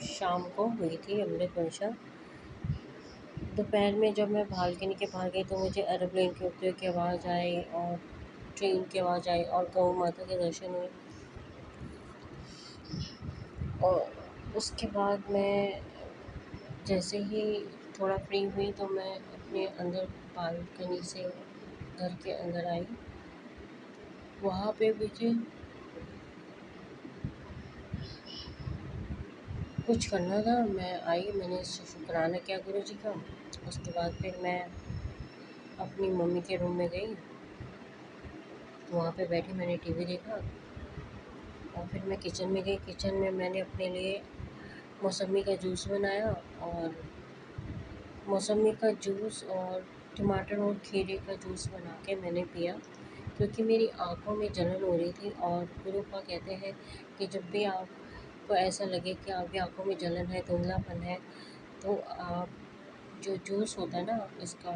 शाम को हुई थी अमृत वर्षा। दोपहर में जब मैं बालकनी के बाहर गई तो मुझे एरोप्लेन के उड़ते हुए की आवाज़ आई और ट्रेन की आवाज़ आई और गौ माता के दर्शन हुए। और उसके बाद मैं जैसे ही थोड़ा फ्री हुई तो मैं अपने अंदर बालकनी से घर के अंदर आई। वहाँ पे मुझे कुछ करना था, मैं आई, मैंने शुक्राना किया गुरु जी का। उसके बाद फिर मैं अपनी मम्मी के रूम में गई, वहाँ पे बैठी मैंने टीवी देखा। और फिर मैं किचन में गई, किचन में मैंने अपने लिए मौसमी का जूस बनाया और मौसमी का जूस और टमाटर और खीरे का जूस बना के मैंने पिया, क्योंकि मेरी आँखों में जलन हो रही थी। और गुरु पापा कहते हैं कि जब भी आपको ऐसा लगे कि आपकी आँखों में जलन है, धुंधलापन है, तो आप जो जूस होता है ना इसका,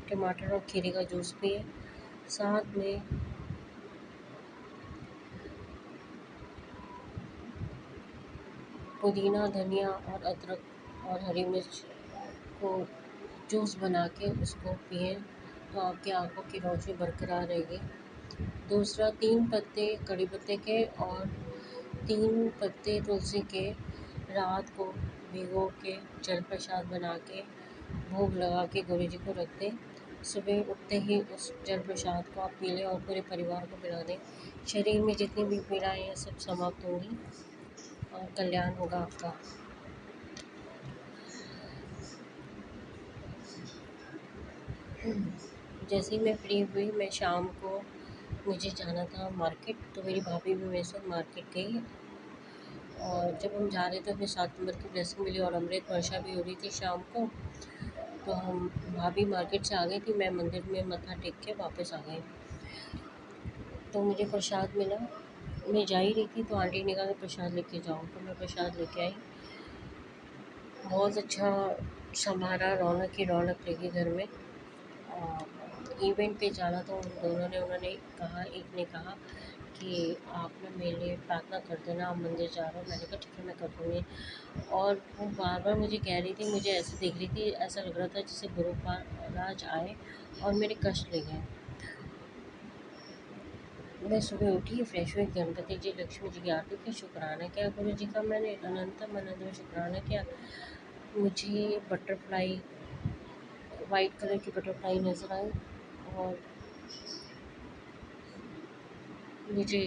टमाटर और खीरे का जूस पिए। साथ में पुदीना, धनिया और अदरक और हरी मिर्च को जूस बना के उसको पिए, तो आपकी आँखों की रोशनी बरकरार रहेगी। दूसरा, 3 पत्ते कड़ी पत्ते के और 3 पत्ते तुलसी के रात को भिगो के जल प्रसाद बना के भोग लगा के गुरु जी को रख दें। सुबह उठते ही उस जल प्रसाद को आप पी लें और पूरे परिवार को पिला दें। शरीर में जितनी भी पीड़ाएँ हैं सब समाप्त होंगी और कल्याण होगा आपका। जैसे ही मैं फ्री हुई, मैं शाम को मुझे जाना था मार्केट, तो मेरी भाभी भी मेरे साथ मार्केट गई। और जब हम जा रहे थे हमें 7 नंबर की ब्लेसिंग मिली और अमृत वर्षा भी हो रही थी शाम को। तो हम भाभी मार्केट से आ गई थी, मैं मंदिर में मत्था टेक के वापस आ गई। तो मुझे प्रसाद मिला, मैं जा ही रही थी तो आंटी ने कहा कि प्रसाद लेके जाओ, तो मैं प्रसाद लेके आई। बहुत अच्छा समारा, रौनक ही रौनक लगी घर में। और इवेंट पे जाना तो उन्होंने कहा, एक ने कहा कि आप ना मेरे लिए प्रार्थना कर देना, आप मंदिर जा रहे हो। मैंने कहा ठीक है मैं कर दूँगी। और वो बार बार मुझे कह रही थी, मुझे ऐसे देख रही थी, ऐसा लग रहा था जैसे गुरु महाराज आए और मेरे कष्ट ले गए। मैं सुबह उठी, फ्रेश हुई, गणपति जी लक्ष्मी जी की आरती की, शुक्राना किया गुरु जी का, मैंने अनंतम अनंत में शुक्राना किया। मुझे बटरफ्लाई, वाइट कलर की बटरफ्लाई नज़र आई और मुझे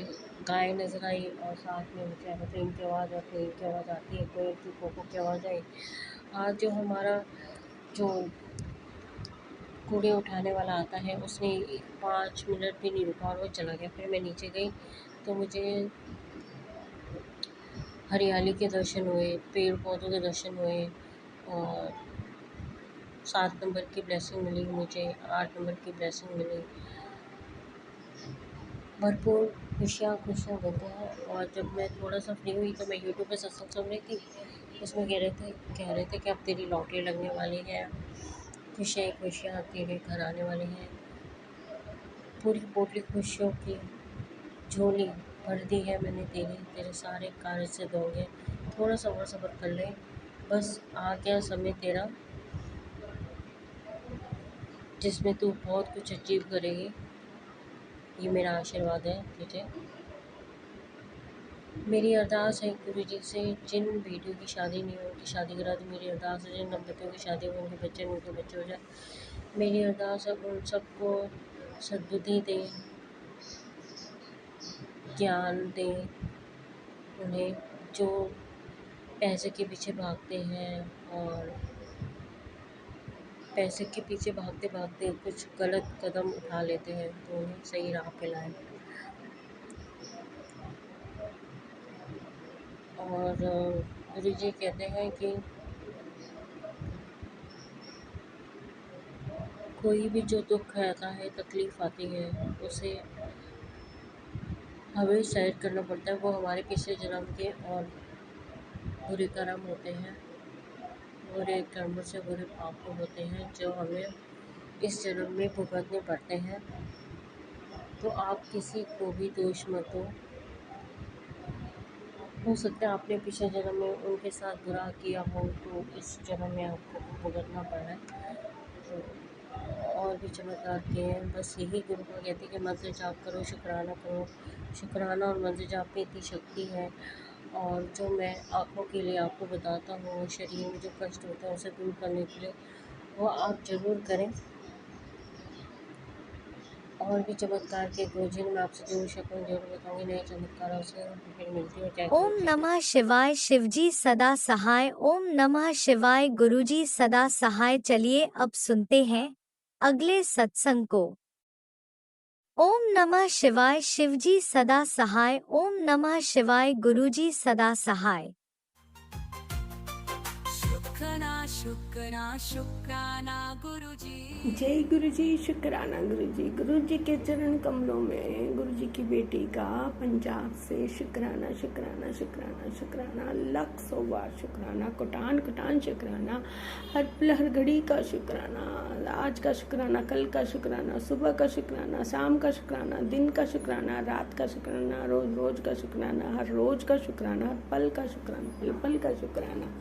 गाय नज़र आई और साथ में मुझे ट्रेन की आवाज़ और ट्रेन की आवाज़ आती है, कोयल की कोको की आवाज़ आई। आज जो हमारा जो कूड़े उठाने वाला आता है उसने 5 मिनट भी नहीं रुका और वो चला गया। फिर मैं नीचे गई तो मुझे हरियाली के दर्शन हुए, पेड़ पौधों के दर्शन हुए और 7 नंबर की ब्लेसिंग मिली मुझे, 8 नंबर की ब्लेसिंग मिली। भरपूर खुशियाँ देते हैं। और जब मैं थोड़ा सा फ्री हुई तो मैं यूट्यूब पे सत्संग सुन रही थी, उसमें कह रहे थे कि अब तेरी लॉटरी लगने वाली है, खुशियाँ ही खुशियाँ तेरे घर आने वाली हैं। पूरी पोटली खुशियों की झोली भर दी है मैंने तेरे सारे कार्य से दोगे। थोड़ा सा और सब्र कर ले, बस आ गया समय तेरा जिसमें तू बहुत कुछ अचीव करेगी। ये मेरा आशीर्वाद है तुझे। मेरी अरदास है गुरु जी से, जिन बेटियों की शादी नहीं हो उनकी शादी करा दे। मेरी अरदास है जिन दंपतियों की शादी हो उनके बच्चे हो जाए। मेरी अरदास है उन सबको सद्बुद्धि दे, ज्ञान दे उन्हें, जो पैसे के पीछे भागते हैं और पैसे के पीछे भागते भागते कुछ गलत कदम उठा लेते हैं, तो उन्हें सही राह पे लाएं। और गुरु जी कहते हैं कि कोई भी जो दुख आता है, तकलीफ़ आती है, उसे हमें सहन करना पड़ता है। वो हमारे पिछले जन्म के और बुरे कर्म होते हैं, बुरे कर्मों से बुरे पाप होते हैं जो हमें इस जन्म में भुगतने पड़ते हैं। तो आप किसी को भी दोष मत दो। हो सकता है आपने पिछले जन्म में उनके साथ बुरा किया हो, तो इस जन्म में आपको भुगतना पड़ रहा है। तो और भी चमत्कार किए हैं, बस यही गुरु को कहते हैं कि मंत्र जाप करो, शुक्राना करो। शुक्राना और मंत्र जाप में इतनी शक्ति है। और जो मैं आँखों के लिए आपको बताता हूँ, शरीर में जो कष्ट होता है उसे दूर करने के लिए, वो आप ज़रूर करें। और भी चमत्कार के गुरुजी ने मैं आपसे जरूर शकूँ जरूर बताऊंगी नए चमत्कारों से। फिर मिलती हूँ। जय
ओम
गुरु जी।
नमः शिवाय। शिवजी सदा सहाय। ओम नमः शिवाय। गुरुजी सदा सहाय। चलिए अब सुनते हैं अगले सत्संग को। ओम नमः शिवाय। शिवजी सदा सहाय। ओम नमः शिवाय। गुरुजी सदा सहाय।
शुक्राना गुरुजी।
जय गुरुजी। शुक्राना गुरुजी। गुरुजी के चरण कमलों में गुरुजी की बेटी का पंजाब से शुक्राना शुक्राना शुक्राना शुक्राना, लाख 100 बार शुक्राना, कोटान कोटान शुक्राना, हर पल हर घड़ी का शुक्राना, आज का शुक्राना, कल का शुक्राना, सुबह का शुक्राना, शाम का शुक्राना, दिन का शुक्राना, रात का शुक्राना, रोज रोज का शुक्राना, हर रोज का शुक्राना, हर पल का शुक्राना, पल पल का शुक्राना।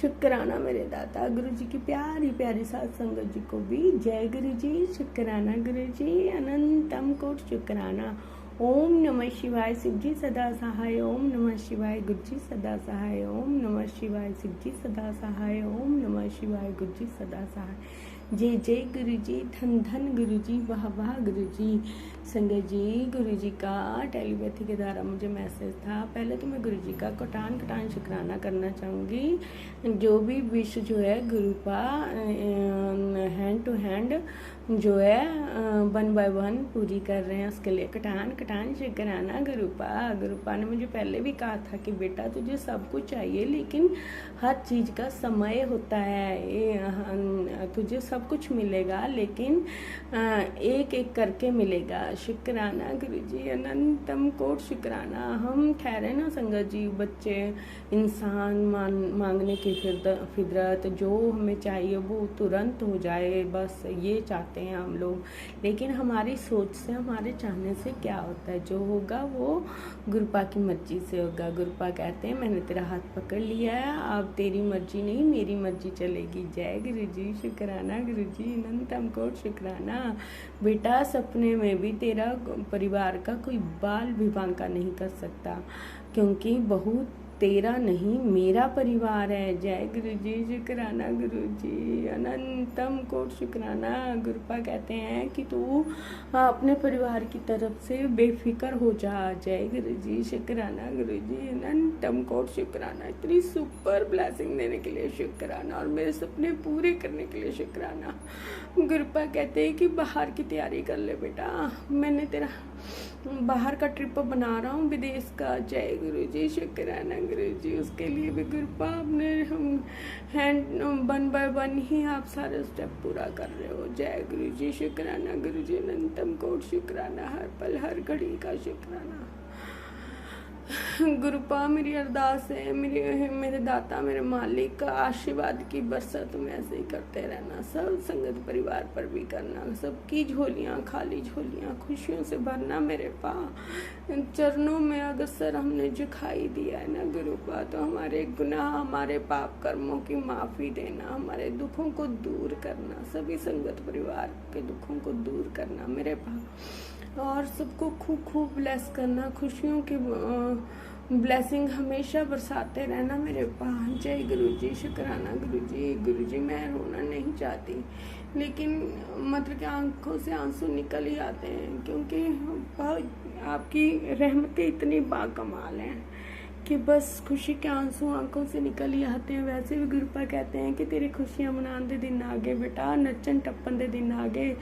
शुक्राना मेरे दाता गुरु जी की प्यारी प्यारी साथ संगत जी को भी जय गुरु जी। शुक्राना गुरु जी, अनंतम कोट शुक्राना। ओम नमः शिवाय। शिव जी सदा सहाय। ओम नमः शिवाय। गुरु जी सदा सहाय। ओम नमः शिवाय। शिव जी सदा सहाय। ओम नमः शिवाय। गुरु जी सदा सहाय। जय जय गुरु जी। धन धन गुरु जी। वाह वाह गुरु जी। संगत जी, गुरु जी का टेलीपैथी के द्वारा मुझे मैसेज था। पहले तो मैं गुरु जी का कोटान कोटान शुक्राना करना चाहूँगी। जो भी विश जो है गुरु का हैंड टू हैंड जो है 1 बाय 1 पूरी कर रहे हैं, उसके लिए कटान कटान शुक्राना गुरुपा ने मुझे पहले भी कहा था कि बेटा तुझे सब कुछ चाहिए लेकिन हर चीज़ का समय होता है। तुझे सब कुछ मिलेगा लेकिन एक एक करके मिलेगा। शुक्राना गुरुजी, अनंतम कोट शुक्राना। हम ठहरे ना संगत जी, बच्चे इंसान मांगने की फितरत, जो हमें चाहिए वो तुरंत हो जाए, बस ये चाहते हैं हम लोग। लेकिन हमारी सोच से, हमारे चाहने से क्या होता है? जो होगा वो गुरुपा की मर्जी से होगा। गुरुपा कहते हैं मैंने तेरा हाथ पकड़ लिया है, अब तेरी मर्जी नहीं मेरी मर्जी चलेगी। जय गुरुजी। शुक्राना गुरुजी, अनंतम कोट शुक्राना। बेटा सपने में भी तेरा परिवार का कोई बाल भी बांका नहीं कर सकता, क्योंकि बहुत तेरा नहीं मेरा परिवार है। जय गुरुजी। शुक्राना गुरुजी, अनंतम कोट शुक्राना। गुरुपा कहते हैं कि तू अपने परिवार की तरफ से बेफिक्र हो जा। जय गुरुजी। शुक्राना गुरुजी, अनंतम कोट शुक्राना। इतनी सुपर ब्लेसिंग देने के लिए शुक्राना और मेरे सपने पूरे करने के लिए शुक्राना। गुरुपा कहते हैं कि बाहर की तैयारी कर ले बेटा, मैंने तेरा बाहर का ट्रिप बना रहा हूँ, विदेश का। जय गुरुजी। शुक्राना गुरुजी। उसके लिए भी गुरुपा अपने हम हैंड 1 बाय 1 ही आप सारे स्टेप पूरा कर रहे हो। जय गुरुजी। शुक्राना गुरुजी, अनंतम कोट शुक्राना। हर पल हर घड़ी का शुक्राना। गुरुपा मेरी अरदास है, मेरे दाता, मेरे मालिक का आशीर्वाद की बरसात तुम ऐसे ही करते रहना। सब संगत परिवार पर भी करना, सबकी झोलियाँ, खाली झोलियाँ खुशियों से भरना। मेरे पा चरणों में अगर सर हमने झुकाई दिया है ना गुरुपा, तो हमारे गुनाह, हमारे पाप कर्मों की माफ़ी देना, हमारे दुखों को दूर करना, सभी संगत परिवार के दुखों को दूर करना मेरे पा, और सबको खूब खूब ब्लेस करना। खुशियों की ब्लेसिंग हमेशा बरसाते रहना मेरे पास। जय गुरुजी। शुक्राना गुरुजी। गुरुजी मैं रोना नहीं चाहती, लेकिन मतलब कि आंखों से आंसू निकल ही आते हैं, क्योंकि आपकी रहमतें इतनी बाकमाल हैं कि बस खुशी के आंसू आंखों से निकल ही आते हैं। वैसे भी गुरुपा कहते हैं कि तेरी खुशियां मनाने दे दिन आ गए बेटा, नचन टप्पन दे दिन आ गए,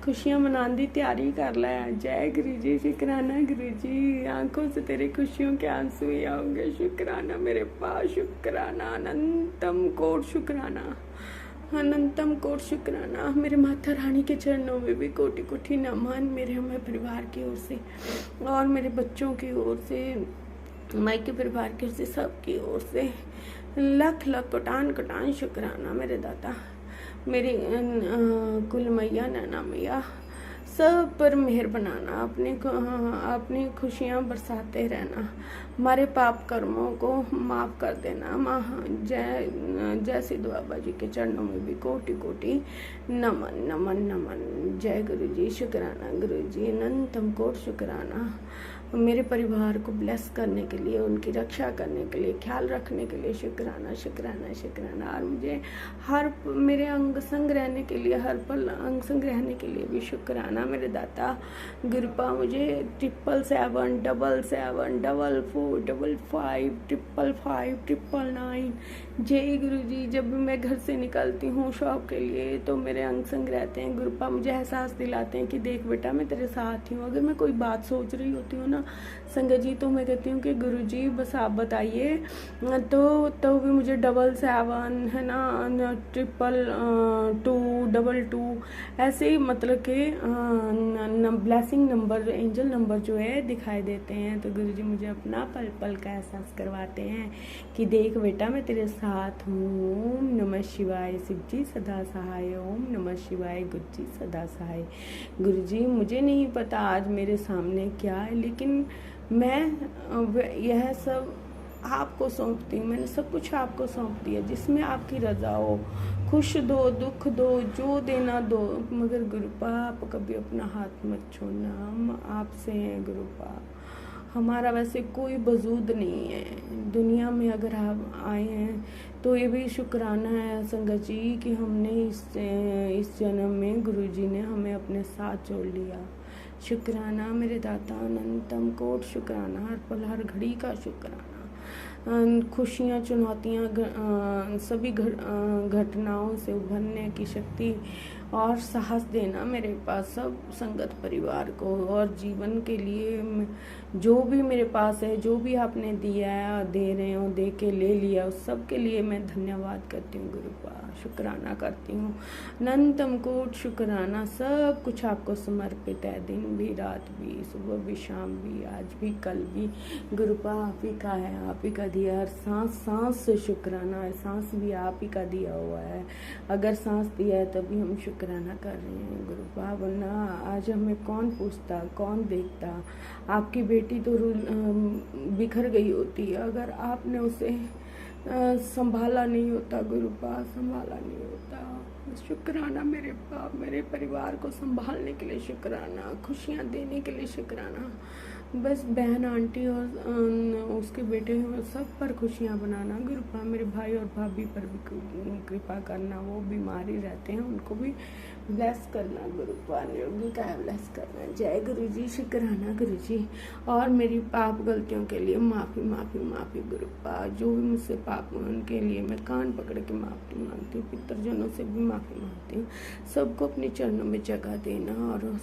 खुशियां मनाने दी तैयारी कर ला। जय गुरुजी। शुक्राना गुरुजी। आंखों से तेरी खुशियों के आंसू ही आओगे। शुक्राना मेरे पास। शुक्राना, अनंतम कोट शुक्राना, अनंतम कोट शुक्राना। मेरे माता रानी के चरणों में भी कोटि कोटि नमन, मेरे हमें परिवार की ओर से और मेरे बच्चों की ओर से, मायके परिवार की ओर से, सबकी ओर से लख लख कोटान कोटान शुक्राना मेरे दाता, मेरी कुल मैया, नैना मैया, सब पर मेहर बनाना, अपनी खुशियाँ बरसाते रहना, हमारे पाप कर्मों को माफ़ कर देना। जय सिद्धू बाबा जी के चरणों में भी कोटि कोटि नमन नमन नमन। जय गुरु जी, शुक्राना गुरु जी, अनंतम कोट शुक्राना मेरे परिवार को ब्लेस करने के लिए, उनकी रक्षा करने के लिए, ख्याल रखने के लिए शुक्राना शुक्राना शुक्राना। और मुझे मेरे अंग संग रहने के लिए, हर पल अंग संग रहने के लिए भी शुक्राना मेरे दाता। गुरुपा मुझे 777 777 44 55 555 999। जय गुरु जी, जब भी मैं घर से निकलती हूँ शॉप के लिए तो मेरे अंग संग रहते हैं। गुरुपा मुझे एहसास दिलाते हैं कि देख बेटा मैं तेरे साथ ही हूँ। अगर मैं कोई बात सोच रही होती हूँ ना संगत जी, तो मैं कहती हूँ कि गुरु जी बस आप बताइए, तो भी मुझे 777 है ना, 222 22 ऐसे ही मतलब कि ब्लेसिंग नंबर, एंजल नंबर जो है दिखाई देते हैं। तो गुरु जी मुझे अपना पल पल का एहसास करवाते हैं कि देख बेटा मैं तेरे साथ हूँ। ओम नमः शिवाय, शिव जी सदा सहाय। ओम नमः शिवाय, गुरु जी सदा सहाय। गुरु जी मुझे नहीं पता आज मेरे सामने क्या है, लेकिन मैं यह सब आपको सौंपती हूँ। मैंने सब कुछ आपको सौंप दिया, जिसमें आपकी रजा हो। खुश दो, दुख दो, जो देना दो, मगर गुरुपा आप कभी अपना हाथ मत छोड़ना। हम आपसे हैं गुरुपा, हमारा वैसे कोई वजूद नहीं है दुनिया में। अगर आप आए हैं तो ये भी शुक्राना है संगत जी कि हमने इस जन्म में गुरु जी ने हमें अपने साथ जोड़ लिया। शुक्राना मेरे दाता, अनंतम कोट शुक्राना, हर पल हर घड़ी का शुक्राना। खुशियाँ, चुनौतियाँ, सभी घटनाओं से उभरने की शक्ति और साहस देना मेरे पास सब संगत परिवार को। और जीवन के लिए जो भी मेरे पास है, जो भी आपने दिया है, दे रहे हो, दे के ले लिया, उस सब के लिए मैं धन्यवाद करती हूँ गुरुपा, शुक्राना करती हूँ। अनंतम कोट शुक्राना, सब कुछ आपको समर्पित है, दिन भी, रात भी, सुबह भी, शाम भी, आज भी, कल भी। गुरुपा आप ही का है, आप ही का दिया। हर सांस सांस से शुक्राना है, सांस भी आप ही का दिया हुआ है। अगर सांस दिया है तभी हम शुक्राना कर रहे हैं गुरुपा, वरना आज हमें कौन पूछता, कौन देखता। आपकी बेटी तो बिखर गई होती अगर आपने उसे संभाला नहीं होता गुरुपा, संभाला नहीं होता। शुक्राना मेरे बाप, मेरे परिवार को संभालने के लिए शुक्राना, खुशियाँ देने के लिए शुक्राना। बस बहन, आंटी और उसके बेटे सब पर खुशियाँ बनाना गुरुपा। मेरे भाई और भाभी पर भी कृपा करना, वो बीमारी रहते हैं उनको भी ब्लेस करना गुरुपा, निरोगी का ब्लेस करना। जय गुरु जी, शुक्राना गुरु जी। और मेरी पाप गलतियों के लिए माफ़ी माफ़ी माफ़ी गुरुपा। जो भी मुझसे पाप हुए उनके लिए मैं कान पकड़ के माफ़ी मांगती हूँ, पितरजनों से भी माफ़ी मांगती हूँ। सबको अपने चरणों में जगह देना और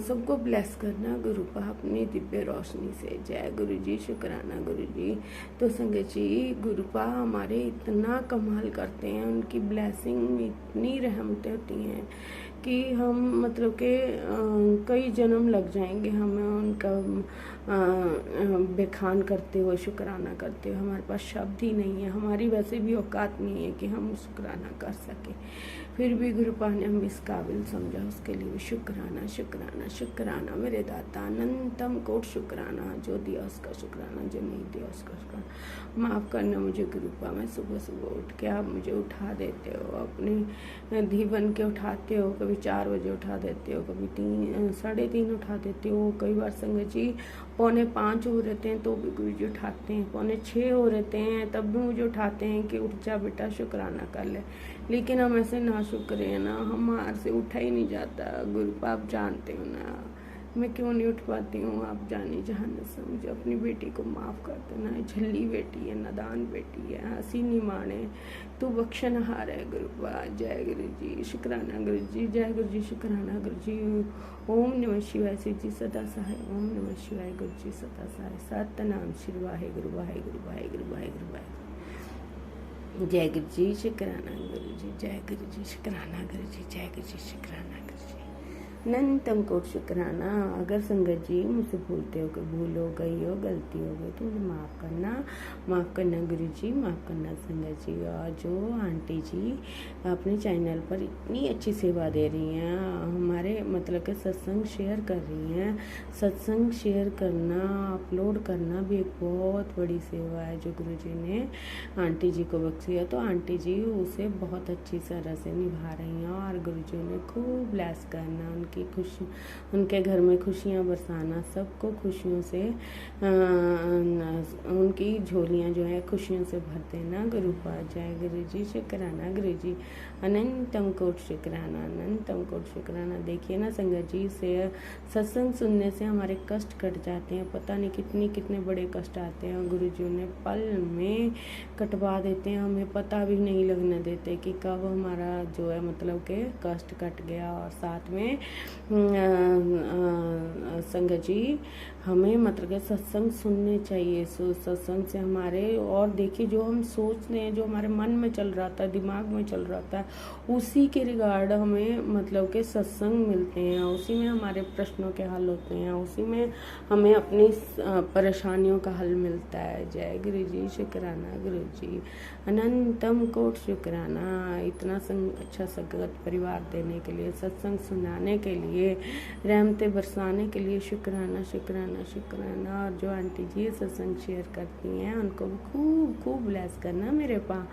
सबको ब्लेस करना गुरुपा अपनी दिव्य रोशनी से। जय गुरु जी, शुक्राना गुरु जी। तो संगत जी, गुरुपा हमारे इतना कमाल करते हैं, उनकी ब्लेसिंग इतनी रहमतें होती हैं कि हम मतलब के कई जन्म लग जाएंगे हमें उनका बेखान करते हुए, शुक्राना करते हुए। हमारे पास शब्द ही नहीं है, हमारी वैसे भी औकात नहीं है कि हम शुक्राना कर सके। फिर भी गुरुपा ने हम इस काबिल समझा, उसके लिए भी शुक्राना शुक्राना शुक्राना मेरे दाता। अनंतम कोट शुक्राना, जो दिया उसका शुक्राना, जो नहीं दिया उसका शुक्राना। माफ़ करना मुझे गुरुपा, मैं सुबह सुबह उठ के आप मुझे उठा देते हो, अपने धी बन के उठाते हो। कभी 4 बजे उठा देते हो, कभी 3 उठा देते हो। कई बार संगत जी 4:45 हो रहते हैं तो भी गुरु जी उठाते हैं, 5:45 हो रहते हैं तब भी मुझे उठाते हैं कि उठ जा बेटा, शुक्राना कर ले। लेकिन हम ऐसे ना शुक्र हैं ना, हमारे से उठा ही नहीं जाता गुरुपा। आप जानते हो ना मैं क्यों नहीं उठ पाती हूँ, आप जानी जहान से। मुझे अपनी बेटी को माफ़ कर देना, झल्ली बेटी है, नादान बेटी है, हंसी नहीं माने, तू बख्शनहार है गुरुपा। जय गुरु जी, शुक्राना गुरु जी। जय गुरु जी, शुक्राना गुरु जी। ओम नमः शिवाय, शिव जी सदा सहाय। ओम नमः शिवाय, गुरु जी सदा सहाय। सतनाम श्री वाहेगुरु वाहेगुरु वाहेगुरु वाहेगुरु वाहेगुरु। जय गुरु जी, शुक्राना गुरु जी। जय गुरु जी, शुक्राना गुरु जी। जय गुरु जी, शुक्राना गुरु जी। अनंतम कोट शुक्राना। अगर संगत जी मुझसे भूलते हो कि भूल हो गई हो, गलती हो गई तो मुझे माफ़ करना गुरु जी, माफ़ करना संगत जी। और जो आंटी जी अपने चैनल पर इतनी अच्छी सेवा दे रही हैं, हमारे मतलब के सत्संग शेयर कर रही हैं। सत्संग शेयर करना, अपलोड करना भी एक बहुत बड़ी सेवा है जो गुरु जी ने आंटी जी को बख्शी है। तो आंटी जी उसे बहुत अच्छी तरह से निभा रही हैं और गुरु जी ने खूब ब्लेस करना, उनकी खुशी, उनके घर में खुशियाँ बरसाना, सबको खुशियों से उनकी झोलियाँ जो है खुशियों से भर देना। गुरु पाद जय गुरु जी, शुक्राना गुरु जी, अनंतम कोट शुक्राना, अनंतम कोट शुक्राना। देखिए ना संगत जी, से सत्संग सुनने से हमारे कष्ट कट जाते हैं। पता नहीं कितने बड़े कष्ट आते हैं, गुरु जी ने पल में कटवा देते हैं, हमें पता भी नहीं लगने देते कि कब हमारा जो है मतलब के कष्ट कट गया। और साथ में संगत जी हमें मतलब के सत्संग सुनने चाहिए। सत्संग से हमारे, और देखिए जो हम सोचते हैं, जो हमारे मन में चल रहा था, दिमाग में चल रहा था, उसी के रिगार्ड हमें मतलब के सत्संग मिलते हैं, उसी में हमारे प्रश्नों के हल होते हैं, उसी में हमें अपनी परेशानियों का हल मिलता है। जय गुरु जी, शुक्राना गुरु जी, अनंतम कोट शुक्राना। इतना अच्छा संगत परिवार देने के लिए, सत्संग सुनाने के लिए, रहमतें बरसाने के लिए शुक्राना शुक्राना शुक्राना। और जो आंटी जी सत्संग शेयर करती हैं उनको भी खूब ब्लेस करना मेरे पा,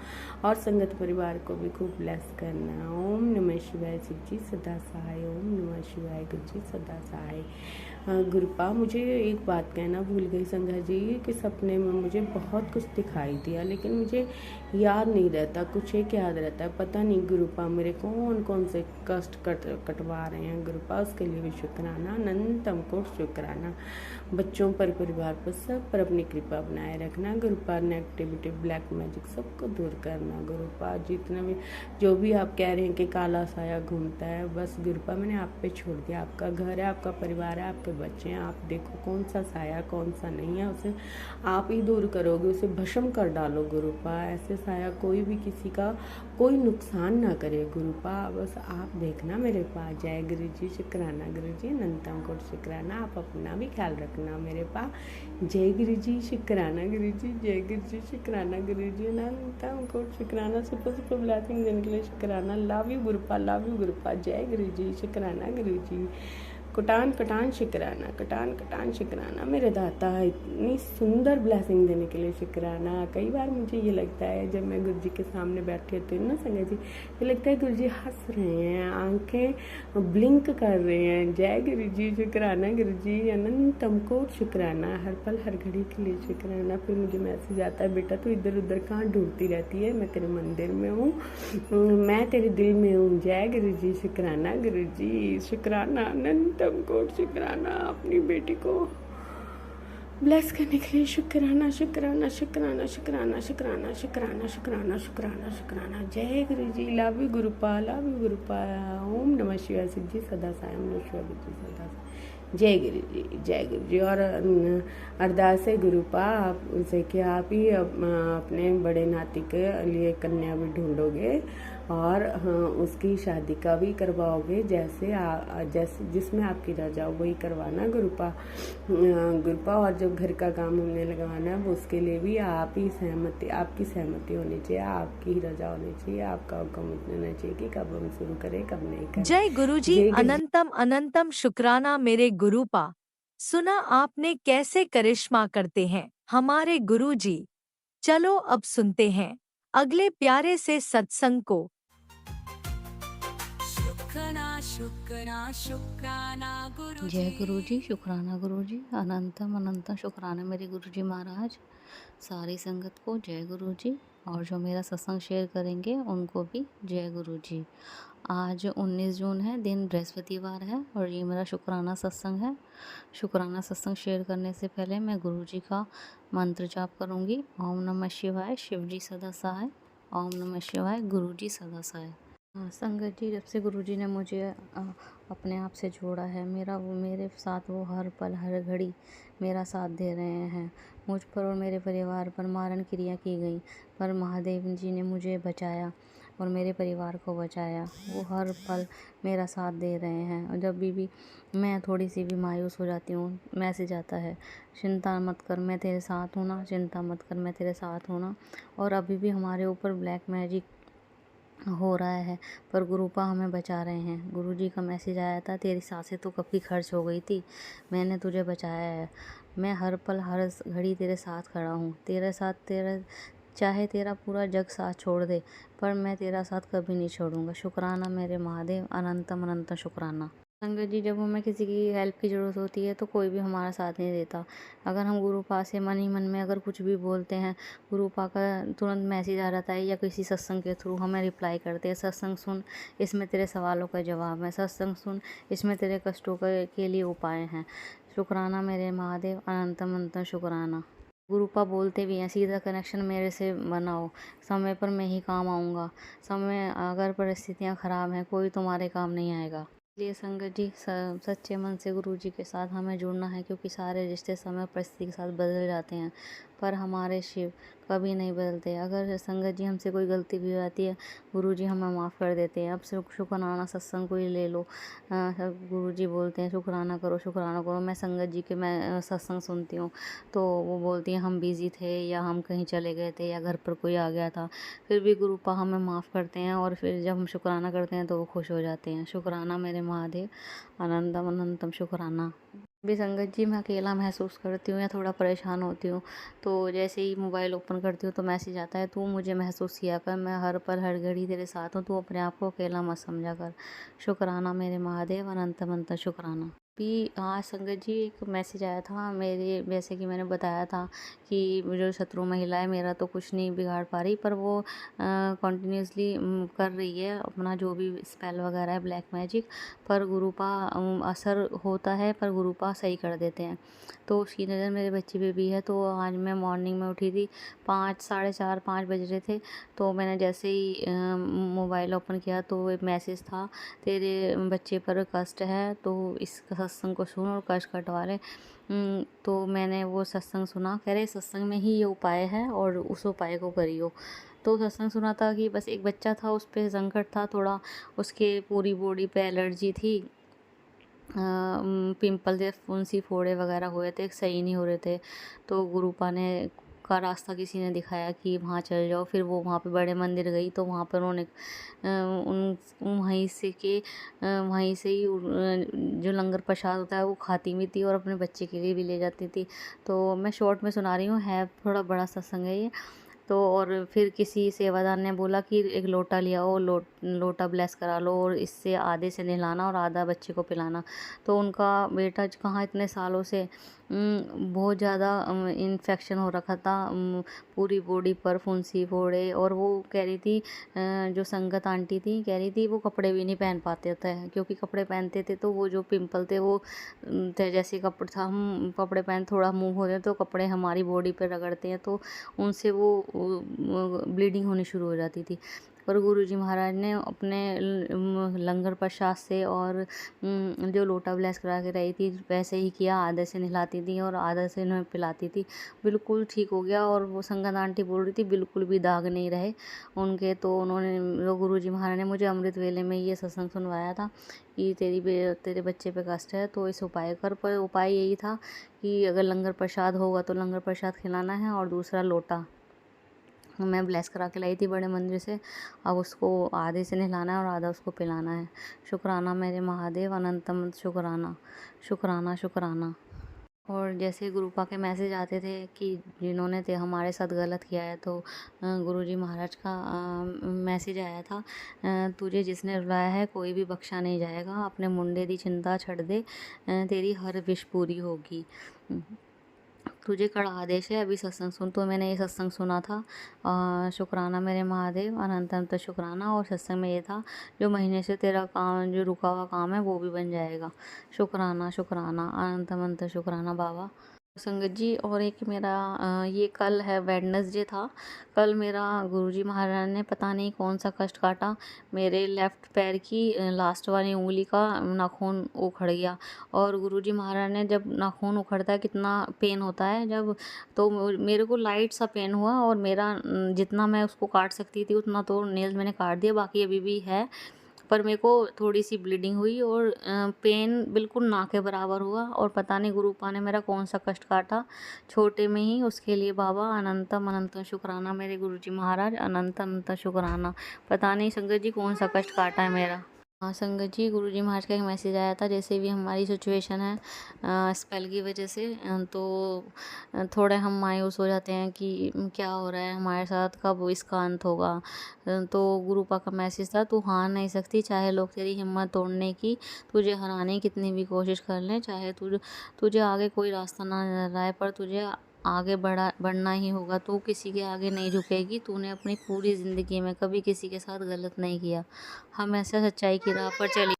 और संगत परिवार को भी खूब ब्लेस करना। ओम नमः शिवाय शिव जी सदा सहाय, ओम नमः शिवाय गुरु जी सदा सहाय। गुरुपा, मुझे एक बात कहना भूल गई संगत जी कि सपने में मुझे बहुत कुछ दिखाई दिया, लेकिन मुझे याद नहीं रहता, कुछ एक याद रहता है, पता नहीं गुरुपा मेरे कौन से कष्ट कटवा रहे हैं। गुरुपा उसके लिए भी शुक्राना, अनंतम कोट शुक्राना। बच्चों पर, परिवार पर, सब पर अपनी कृपा बनाए रखना। गुरुपा नेगेटिविटी, ब्लैक मैजिक सबको दूर करना। गुरुपा जितना भी जो भी आप कह रहे हैं कि काला साया घूमता है, बस गुरुपा मैंने आप पे छोड़ दिया। आपका घर है, आपका परिवार है, आपके बच्चे हैं, आप देखो कौन सा साया कौन सा नहीं है, उसे आप ही दूर करोगे, उसे भस्म कर डालो गुरुपा। ऐसे साया कोई भी किसी का कोई नुकसान ना करे गुरुपा, बस आप देखना मेरे पास। जय गुरु जी, शुक्राना गुरु जी, अनंतम कोट शुक्राना। आप अपना भी ख्याल रखना मेरे पास। जय गुरु जी, शुक्राना गुरु जी, जय गुरु जी, शुक्राना गुरु जी, अनंतम कोट शुक्राना। सुपर ब्लेसिंग देने के लिए शुक्राना। Love you गुरुपा। जय गुरु जी, शुक्राना गुरु जी, कटान शुक्राना मेरे दाता। इतनी सुंदर ब्लेसिंग देने के लिए शुक्राना। कई बार मुझे ये लगता है जब मैं गुरु जी के सामने बैठी होती हूँ ना संगत जी, ये लगता है गुरु जी हंस रहे हैं, आंखें ब्लिंक कर रहे हैं। जय गुरु जी, शुक्राना गुरु जी, अनंतम कोट शुक्राना। हर पल हर घड़ी के लिए शुक्राना। फिर मुझे मैसेज आता है, बेटा तू इधर उधर कहाँ ढूंढती रहती है, मैं तेरे मंदिर में हूँ, मैं तेरे दिल में हूँ। जय गुरु जी, शुक्राना गुरु जी, शुक्राना, अनंतम कोट शुक्राना। अपनी बेटी को ब्लेस करने के लिए शुक्राना। जय गुरु जी, लव यू गुरुपा। ओम नमः शिवाय शिव जी सदा साई, ओम नमः शिवाय गुरु जी सदा साई। जय गुरु जी। और अरदास है गुरुपा आपसे कि आप ही अपने बड़े नाती के लिए कन्या भी ढूंढोगे और उसकी शादी का भी करवाओगे, जैसे जिसमें आपकी रजा हो वही करवाना गुरुपा। और जब घर का काम हमने लगवाना है वो उसके लिए भी आपकी सहमति होनी चाहिए, आपकी ही रजा होनी चाहिए, आपका हुक्म होना चाहिए कि कब हम शुरू करें कब नहीं करें।
जय गुरु जी, अनंतम शुक्राना मेरे गुरुपा। सुना आपने कैसे करिश्मा करते हैं हमारे गुरु जी। चलो अब सुनते हैं अगले प्यारे से सत्संग को।
शुक्राना गुरु
जय गुरु जी, शुक्राना गुरु जी, अनंतम शुक्राना मेरे गुरु जी महाराज। सारी संगत को जय गुरु जी, और जो मेरा सत्संग शेयर करेंगे उनको भी जय गुरु जी। आज 19 जून है, दिन बृहस्पतिवार है, और ये मेरा शुक्राना सत्संग है। शुक्राना सत्संग शेयर करने से पहले मैं गुरु जी का मंत्र जाप करूँगी। ओम नमः शिवाय, शिव जी सदा सहाय। ओम नमः शिवाय, गुरु जी सदा सहाय। संगत जी, जब से गुरु जी ने मुझे अपने आप से जोड़ा है, मेरे साथ वो हर पल हर घड़ी मेरा साथ दे रहे हैं। मुझ पर और मेरे परिवार पर मारण क्रिया की गई, पर महादेव जी ने मुझे बचाया।
और मेरे परिवार को बचाया। वो हर पल मेरा साथ दे रहे हैं। और जब भी मैं थोड़ी सी भी मायूस हो जाती हूँ, मैसेज आता है, चिंता मत कर मैं तेरे साथ हूँ ना, चिंता मत कर मैं तेरे साथ हूँ ना। और अभी भी हमारे ऊपर ब्लैक मैजिक हो रहा है, पर गुरुपा हमें बचा रहे हैं। गुरुजी का मैसेज आया था, तेरी सांसें तो कब की खर्च हो गई थी, मैंने तुझे बचाया है। मैं हर पल हर घड़ी तेरे साथ खड़ा हूँ, तेरे साथ, तेरा चाहे तेरा पूरा जग साथ छोड़ दे, पर मैं तेरा साथ कभी नहीं छोड़ूंगा। शुक्राना मेरे महादेव, अनंतम अनंत शुक्राना। संगत जी, जब हमें किसी की हेल्प की ज़रूरत होती है तो कोई भी हमारा साथ नहीं देता। अगर हम गुरुपा से मन ही मन में अगर कुछ भी बोलते हैं, गुरुपा का तुरंत मैसेज आ जाता है या किसी सत्संग के थ्रू हमें रिप्लाई करते हैं, सत्संग सुन, इसमें तेरे सवालों का जवाब है, सत्संग सुन, इसमें तेरे कष्टों के लिए उपाय हैं। शुक्राना मेरे महादेव, अनंतम अनंत शुक्राना। गुरुपा बोलते भी हैं, सीधा कनेक्शन मेरे से बनाओ, समय पर मैं ही काम आऊँगा। समय अगर परिस्थितियाँ ख़राब हैं, कोई तुम्हारे काम नहीं आएगा। इसलिए संगत जी, सच्चे मन से गुरु जी के साथ हमें जुड़ना है, क्योंकि सारे रिश्ते समय परिस्थिति के साथ बदल जाते हैं, पर हमारे शिव कभी नहीं बदलते। अगर संगत जी हमसे कोई गलती भी हो जाती है, गुरु जी हमें माफ़ कर देते हैं। अब शुक्राना सत्संग को ही ले लो। गुरु जी बोलते हैं शुक्राना करो, शुक्राना करो। मैं संगत जी के मैं सत्संग सुनती हूँ, तो वो बोलती हैं हम बिज़ी थे या हम कहीं चले गए थे या घर पर कोई आ गया था, फिर भी गुरुपा हमें माफ़ करते हैं, और फिर जब हम शुक्राना करते हैं तो वो खुश हो जाते हैं। शुक्राना मेरे महादेव, अनंतम अनंतम शुक्राना। भी संगत जी, मैं अकेला महसूस करती हूँ या थोड़ा परेशान होती हूँ, तो जैसे ही मोबाइल ओपन करती हूँ तो मैसेज आता है, तू मुझे महसूस किया कर, मैं हर पल हर घड़ी तेरे साथ हूँ, तू अपने आप को अकेला मत समझा कर। शुक्राना मेरे महादेव, अनंत अनंत शुक्राना। भी हाँ संगत जी, एक मैसेज आया था मेरे, जैसे कि मैंने बताया था कि जो शत्रु महिला है मेरा तो कुछ नहीं बिगाड़ पा रही, पर वो कंटिन्यूसली कर रही है अपना जो भी स्पेल वगैरह है ब्लैक मैजिक, पर गुरुपा असर होता है, पर गुरुपा सही कर देते हैं। तो उसकी नज़र मेरे बच्चे पे भी है। तो आज मैं मॉर्निंग में उठी थी, 5 साढ़े 4 5 बज रहे थे, तो मैंने जैसे ही मोबाइल ओपन किया तो एक मैसेज था, तेरे बच्चे पर कष्ट है तो इस सत्संग को सुन और कष्ट कटवा ले। तो मैंने वो सत्संग सुना, कह रहे सत्संग में ही ये उपाय है और उस उपाय को करियो। तो सत्संग सुना था कि बस एक बच्चा था, उस पर संकट था थोड़ा, उसके पूरी बॉडी पे एलर्जी थी, पिंपल थे, फुंसी फोड़े वगैरह हुए थे, सही नहीं हो रहे थे। तो गुरुपा ने का रास्ता किसी ने दिखाया कि वहाँ चल जाओ, फिर वो वहाँ पे बड़े मंदिर गई, तो वहाँ पर उन्होंने वहीं से ही जो लंगर प्रसाद होता है वो खाती भी थी और अपने बच्चे के लिए भी ले जाती थी। तो मैं शॉर्ट में सुना रही हूँ, है थोड़ा बड़ा सत्संग है ये। तो और फिर किसी सेवादार ने बोला कि एक लोटा लिया हो, लोटा ब्लेस करा लो और इससे आधे से नहलाना और आधा बच्चे को पिलाना। तो उनका बेटा कहाँ इतने सालों से बहुत ज़्यादा इन्फेक्शन हो रखा था, पूरी बॉडी पर फुंसी फोड़े, और वो कह रही थी जो संगत आंटी थी, कह रही थी वो कपड़े भी नहीं पहन पाते थे, क्योंकि कपड़े पहनते थे तो वो जो पिंपल थे वो थे, जैसे कपड़े था हम कपड़े पहन थोड़ा मूव होते हैं तो कपड़े हमारी बॉडी पर रगड़ते हैं तो उनसे वो ब्लीडिंग होनी शुरू हो जाती थी। पर गुरुजी महाराज ने अपने लंगर प्रसाद से और जो लोटा ब्लेस करा के रही थी वैसे ही किया, आधे से नहलाती थी और आधे से उन्हें पिलाती थी, बिल्कुल ठीक हो गया। और वो संगत आंटी बोल रही थी बिल्कुल भी दाग नहीं रहे उनके। तो उन्होंने गुरुजी महाराज ने मुझे अमृत वेले में ये सत्संग सुनवाया था कि तेरे बच्चे पे कष्ट है तो इस उपाय कर। पर उपाय यही था कि अगर लंगर प्रसाद होगा तो लंगर प्रसाद खिलाना है, और दूसरा लोटा मैं ब्लेस करा के लाई थी बड़े मंदिर से, अब उसको आधे से नहलाना है और आधा उसको पिलाना है। शुक्राना मेरे महादेव, अनंतम शुक्राना, शुक्राना शुक्राना। और जैसे गुरुपा के मैसेज आते थे कि जिन्होंने हमारे साथ गलत किया है, तो गुरुजी महाराज का मैसेज आया था, तुझे जिसने रुलाया है कोई भी बख्शा नहीं जाएगा, अपने मुंडे दी चिंता छड़ दे, तेरी हर विश पूरी होगी, तुझे कड़ा आदेश है, अभी सत्संग सुन। तो मैंने ये सत्संग सुना था, शुक्राना मेरे महादेव, अनंत अनंत शुक्राना। और सत्संग में ये था, जो महीने से तेरा काम जो रुका हुआ काम है वो भी बन जाएगा। शुक्राना शुक्राना, अनंत अनंत शुक्राना बाबा। संगत जी, और एक मेरा ये कल है, वेडनेसडे था। कल मेरा गुरुजी महाराज ने पता नहीं कौन सा कष्ट काटा, मेरे लेफ्ट पैर की लास्ट वाली उंगली का नाखून उखड़ गया। और गुरुजी महाराज ने, जब नाखून उखड़ता है कितना पेन होता है जब, तो मेरे को लाइट सा पेन हुआ, और मेरा जितना मैं उसको काट सकती थी उतना तो नेल्स मैंने काट दिया, बाकी अभी भी है। पर मेरे को थोड़ी सी ब्लीडिंग हुई, और पेन बिल्कुल ना के बराबर हुआ। और पता नहीं गुरुपा ने मेरा कौन सा कष्ट काटा छोटे में ही, उसके लिए बाबा अनंतम अनंतम शुक्राना, मेरे गुरुजी महाराज अनंतम अनंतम शुक्राना। पता नहीं संगत जी कौन सा कष्ट काटा है मेरा। हाँ संगत जी, गुरुजी महाराज का एक मैसेज आया था, जैसे भी हमारी सिचुएशन है स्पेल की वजह से, तो थोड़े हम मायूस हो जाते हैं कि क्या हो रहा है हमारे साथ, कब इसका अंत होगा। तो गुरुपा का मैसेज था, तू हार नहीं सकती, चाहे लोग तेरी हिम्मत तोड़ने की, तुझे हराने की कितनी भी कोशिश कर लें, चाहे तुझे आगे कोई रास्ता ना नजर आए, पर तुझे आगे बढ़ना ही होगा। तू किसी के आगे नहीं झुकेगी, तूने अपनी पूरी ज़िंदगी में कभी किसी के साथ गलत नहीं किया, हमेशा सच्चाई की राह पर चली।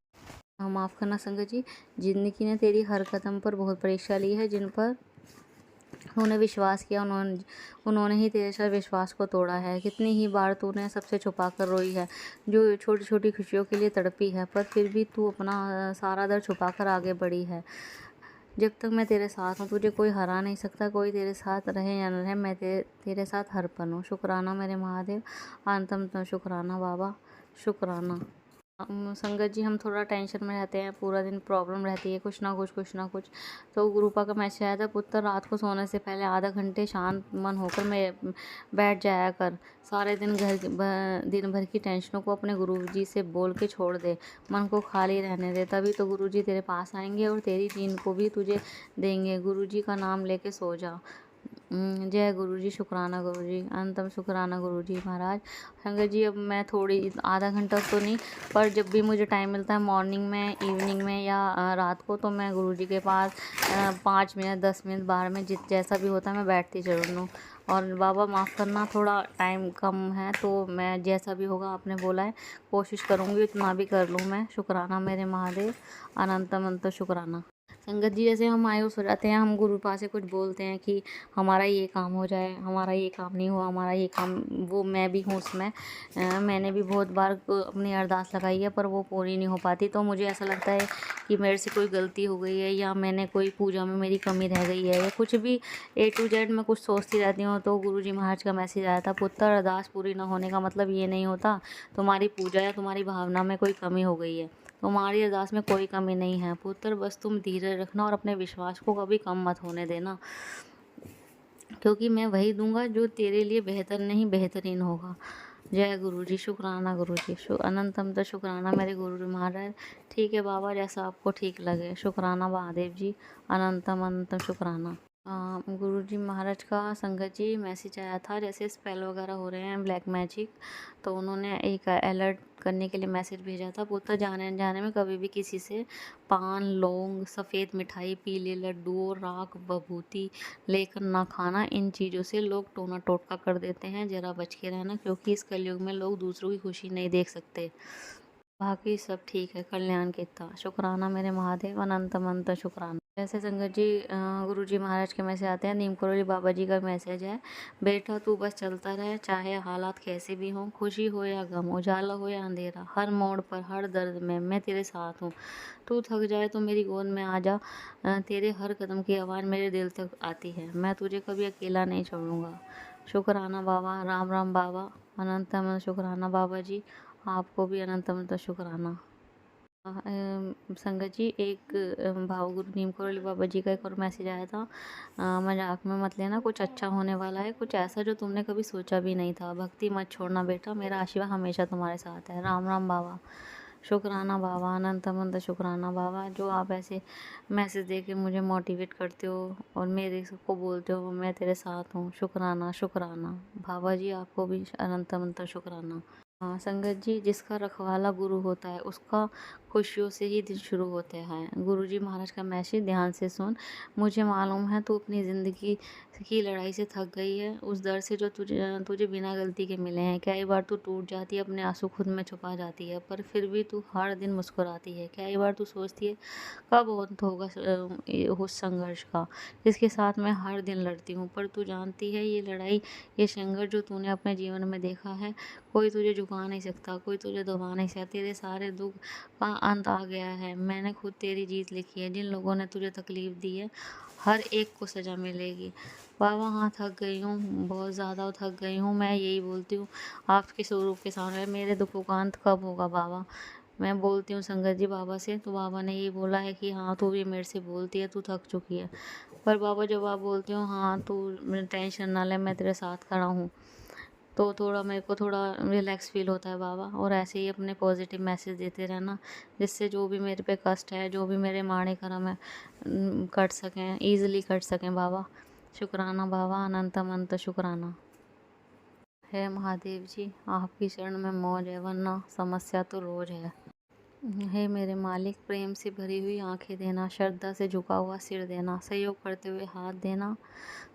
हाँ माफ़ करना संगत जी, ज़िंदगी ने तेरी हर कदम पर बहुत परीक्षा ली है, जिन पर उन्होंने विश्वास किया, उन्होंने ही तेरे साथ विश्वास को तोड़ा है। कितनी ही बार तूने सबसे छुपा कर रोई है, जो छोटी छोटी खुशियों के लिए तड़पी है, पर फिर भी तू अपना सारा दर्द छुपा कर आगे बढ़ी है। जब तक मैं तेरे साथ हूँ तुझे कोई हरा नहीं सकता, कोई तेरे साथ रहे या न रहे, मैं तेरे साथ हर पल हूँ। शुक्राना मेरे महादेव, अंतम शुक्राना बाबा, शुक्राना। संगत जी, हम थोड़ा टेंशन में रहते हैं, पूरा दिन प्रॉब्लम रहती है, कुछ ना कुछ। तो गुरुपा का मैसेज आया था, पुत्र रात को सोने से पहले आधा घंटे शांत मन होकर मैं बैठ जाया कर। सारे दिन दिन भर की टेंशनों को अपने गुरुजी से बोल के छोड़ दे, मन को खाली रहने दे, तभी तो गुरुजी तेरे पास आएंगे और तेरी नींद को भी तुझे देंगे। गुरुजी का नाम लेके सो जा। जय गुरुजी, शुक्राना गुरुजी, अंतम शुक्राना गुरुजी महाराज। संगत जी, अब मैं थोड़ी आधा घंटा तो नहीं, पर जब भी मुझे टाइम मिलता है, मॉर्निंग में, इवनिंग में या रात को, तो मैं गुरुजी के पास 5 मिनट 10 मिनट 12 में जैसा भी होता है मैं बैठती ज़रूर हूँ। और बाबा माफ़ करना, थोड़ा टाइम कम है, तो मैं जैसा भी होगा आपने बोला है कोशिश करूँगी, उतना भी कर लूँ मैं। शुक्राना मेरे महादेव, अनंतम अनंत शुक्राना। संगत जी, जैसे हम मायूस हो जाते हैं, हम गुरुपा से कुछ बोलते हैं कि हमारा ये काम हो जाए, हमारा ये काम नहीं हुआ, हमारा ये काम, वो मैं भी हूँ उसमें। मैंने भी बहुत बार अपनी अरदास लगाई है, पर वो पूरी नहीं हो पाती। तो मुझे ऐसा लगता है कि मेरे से कोई गलती हो गई है, या मैंने कोई पूजा में मेरी कमी रह गई है, या कुछ भी A to Z मैं कुछ सोचती रहती हूँ। तो गुरुजी महाराज का मैसेज आया था, पुत्र अरदास पूरी ना होने का मतलब ये नहीं होता तुम्हारी पूजा या तुम्हारी भावना में कोई कमी हो गई है। तुम्हारी अरदास में कोई कमी नहीं है पुत्र, बस तुम धीरज रखना और अपने विश्वास को कभी कम मत होने देना, क्योंकि मैं वही दूंगा जो तेरे लिए बेहतर नहीं बेहतरीन होगा। जय गुरु जी, शुक्राना गुरु जी, अनंतम तो शुक्राना मेरे गुरु जी महाराज। ठीक है बाबा, जैसा आपको ठीक लगे। शुक्राना महादेव जी, अनंतम अनंतम शुक्राना। गुरु जी महाराज का संगत जी मैसेज आया था, जैसे स्पेल वगैरह हो रहे हैं, ब्लैक मैजिक, तो उन्होंने एक अलर्ट करने के लिए मैसेज भेजा था, पुत्र जाने जाने में कभी भी किसी से पान, लौंग, सफ़ेद मिठाई, पीले लड्डू, राख, बभूती लेकर ना खाना। इन चीज़ों से लोग टोना टोटका कर देते हैं, ज़रा बच के रहना, क्योंकि इस कलयुग में लोग दूसरों की खुशी नहीं देख सकते। बाकी सब ठीक है, कल्याण की था। शुक्राना मेरे महादेव, अनंत अनंत शुक्राना। जैसे संगत जी, गुरु जी महाराज के मैसेज आते हैं, नीम करोली बाबा जी का मैसेज है, बेटा तू बस चलता रहे, चाहे हालात कैसे भी हों, खुशी हो या गम, उजाला हो या अंधेरा, हर मोड़ पर, हर दर्द में मैं तेरे साथ हूँ। तू थक जाए तो मेरी गोद में आ जा, तेरे हर कदम की आवाज़ मेरे दिल तक आती है, मैं तुझे कभी अकेला नहीं छोड़ूंगा। शुक्राना बाबा, राम राम बाबा, अनंत अनंत शुक्राना बाबा जी, आपको भी अनंत अनंत शुक्राना। संगत जी, एक भाव गुरु नीम करोली बाबा जी का एक और मैसेज आया था, मजाक में मत लेना, कुछ अच्छा होने वाला है, कुछ ऐसा जो तुमने कभी सोचा भी नहीं था। भक्ति मत छोड़ना बेटा, मेरा आशीर्वाद हमेशा तुम्हारे साथ है। राम राम बाबा, शुक्राना बाबा, अनंत अनंत शुक्राना बाबा, जो आप ऐसे मैसेज दे के मुझे मोटिवेट करते हो और मेरे सबको बोलते हो मैं तेरे साथ हूँ। शुक्राना शुक्राना बाबा जी, आपको भी अनंत अनंत शुक्राना। हाँ संगत जी, जिसका रखवाला गुरु होता है उसका खुशियों से ही दिन शुरू होते हैं। गुरुजी महाराज का मैसेज ध्यान से सुन। मुझे मालूम है तू अपनी ज़िंदगी की लड़ाई से थक गई है, उस दर्द से जो तुझे बिना गलती के मिले हैं। कई बार तू टूट जाती है, अपने आंसू खुद में छुपा जाती है, पर फिर भी तू हर दिन मुस्कुराती है। कई बार तू सोचती है कब अंत होगा उस संघर्ष का जिसके साथ मैं हर दिन लड़ती हूँ, पर तू जानती है ये लड़ाई, ये संघर्ष जो तूने अपने जीवन में देखा है, कोई तुझे झुका नहीं सकता, कोई तुझे दबा नहीं सकता। तेरे सारे दुख का अंत आ गया है। मैंने खुद तेरी जीत लिखी है। जिन लोगों ने तुझे तकलीफ दी है, हर एक को सज़ा मिलेगी। बाबा हाँ, थक गई हूँ, बहुत ज़्यादा थक गई हूँ। मैं यही बोलती हूँ आपके स्वरूप के सामने, मेरे दुखों का अंत कब होगा बाबा। मैं बोलती हूँ संगत जी बाबा से, तो बाबा ने यही बोला है कि हाँ तू ये मेरे से बोलती है, तू थक चुकी है। पर बाबा जब आप बोलती हो हाँ तू टेंशन ना ले, मैं तेरे साथ खड़ा हूँ, तो थोड़ा मेरे को थोड़ा रिलैक्स फील होता है बाबा। और ऐसे ही अपने पॉजिटिव मैसेज देते रहना, जिससे जो भी मेरे पे कष्ट है, जो भी मेरे माड़े कर्म है, कट सकें, ईज़िली कट सकें बाबा। शुक्राना बाबा, अनंतम अनंत शुक्राना। है महादेव जी, आपकी शरण में मौज है, वरना समस्या तो रोज है। हे मेरे मालिक, प्रेम से भरी हुई आंखें देना, श्रद्धा से झुका हुआ सिर देना, सहयोग करते हुए हाथ देना,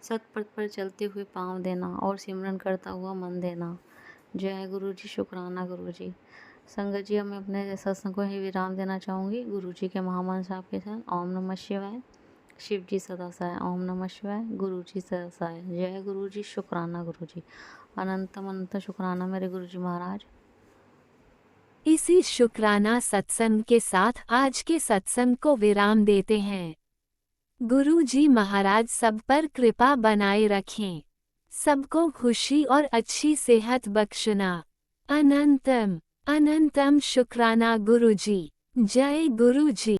सतपथ पर चलते हुए पाँव देना और सिमरन करता हुआ मन देना। जय गुरु जी, शुक्राना गुरु जी। संगत जी, मैं अपने सत्संग को ही विराम देना चाहूँगी गुरु जी के महामंत्र आपके साथ। ओम नमः शिवाय, शिव जी सदा सहाय। ओम नमः शिवाय, गुरु जी सदा सहाय। जय गुरु जी, शुक्राना गुरु जी। अनंतम अनंत शुक्राना मेरे गुरु जी महाराज।
इसी शुक्राना सत्संग के साथ आज के सत्संग को विराम देते हैं। गुरु जी महाराज सब पर कृपा बनाए रखें, सबको खुशी और अच्छी सेहत बख्शना। अनंतम अनंतम शुक्राना गुरु जी। जय गुरु जी।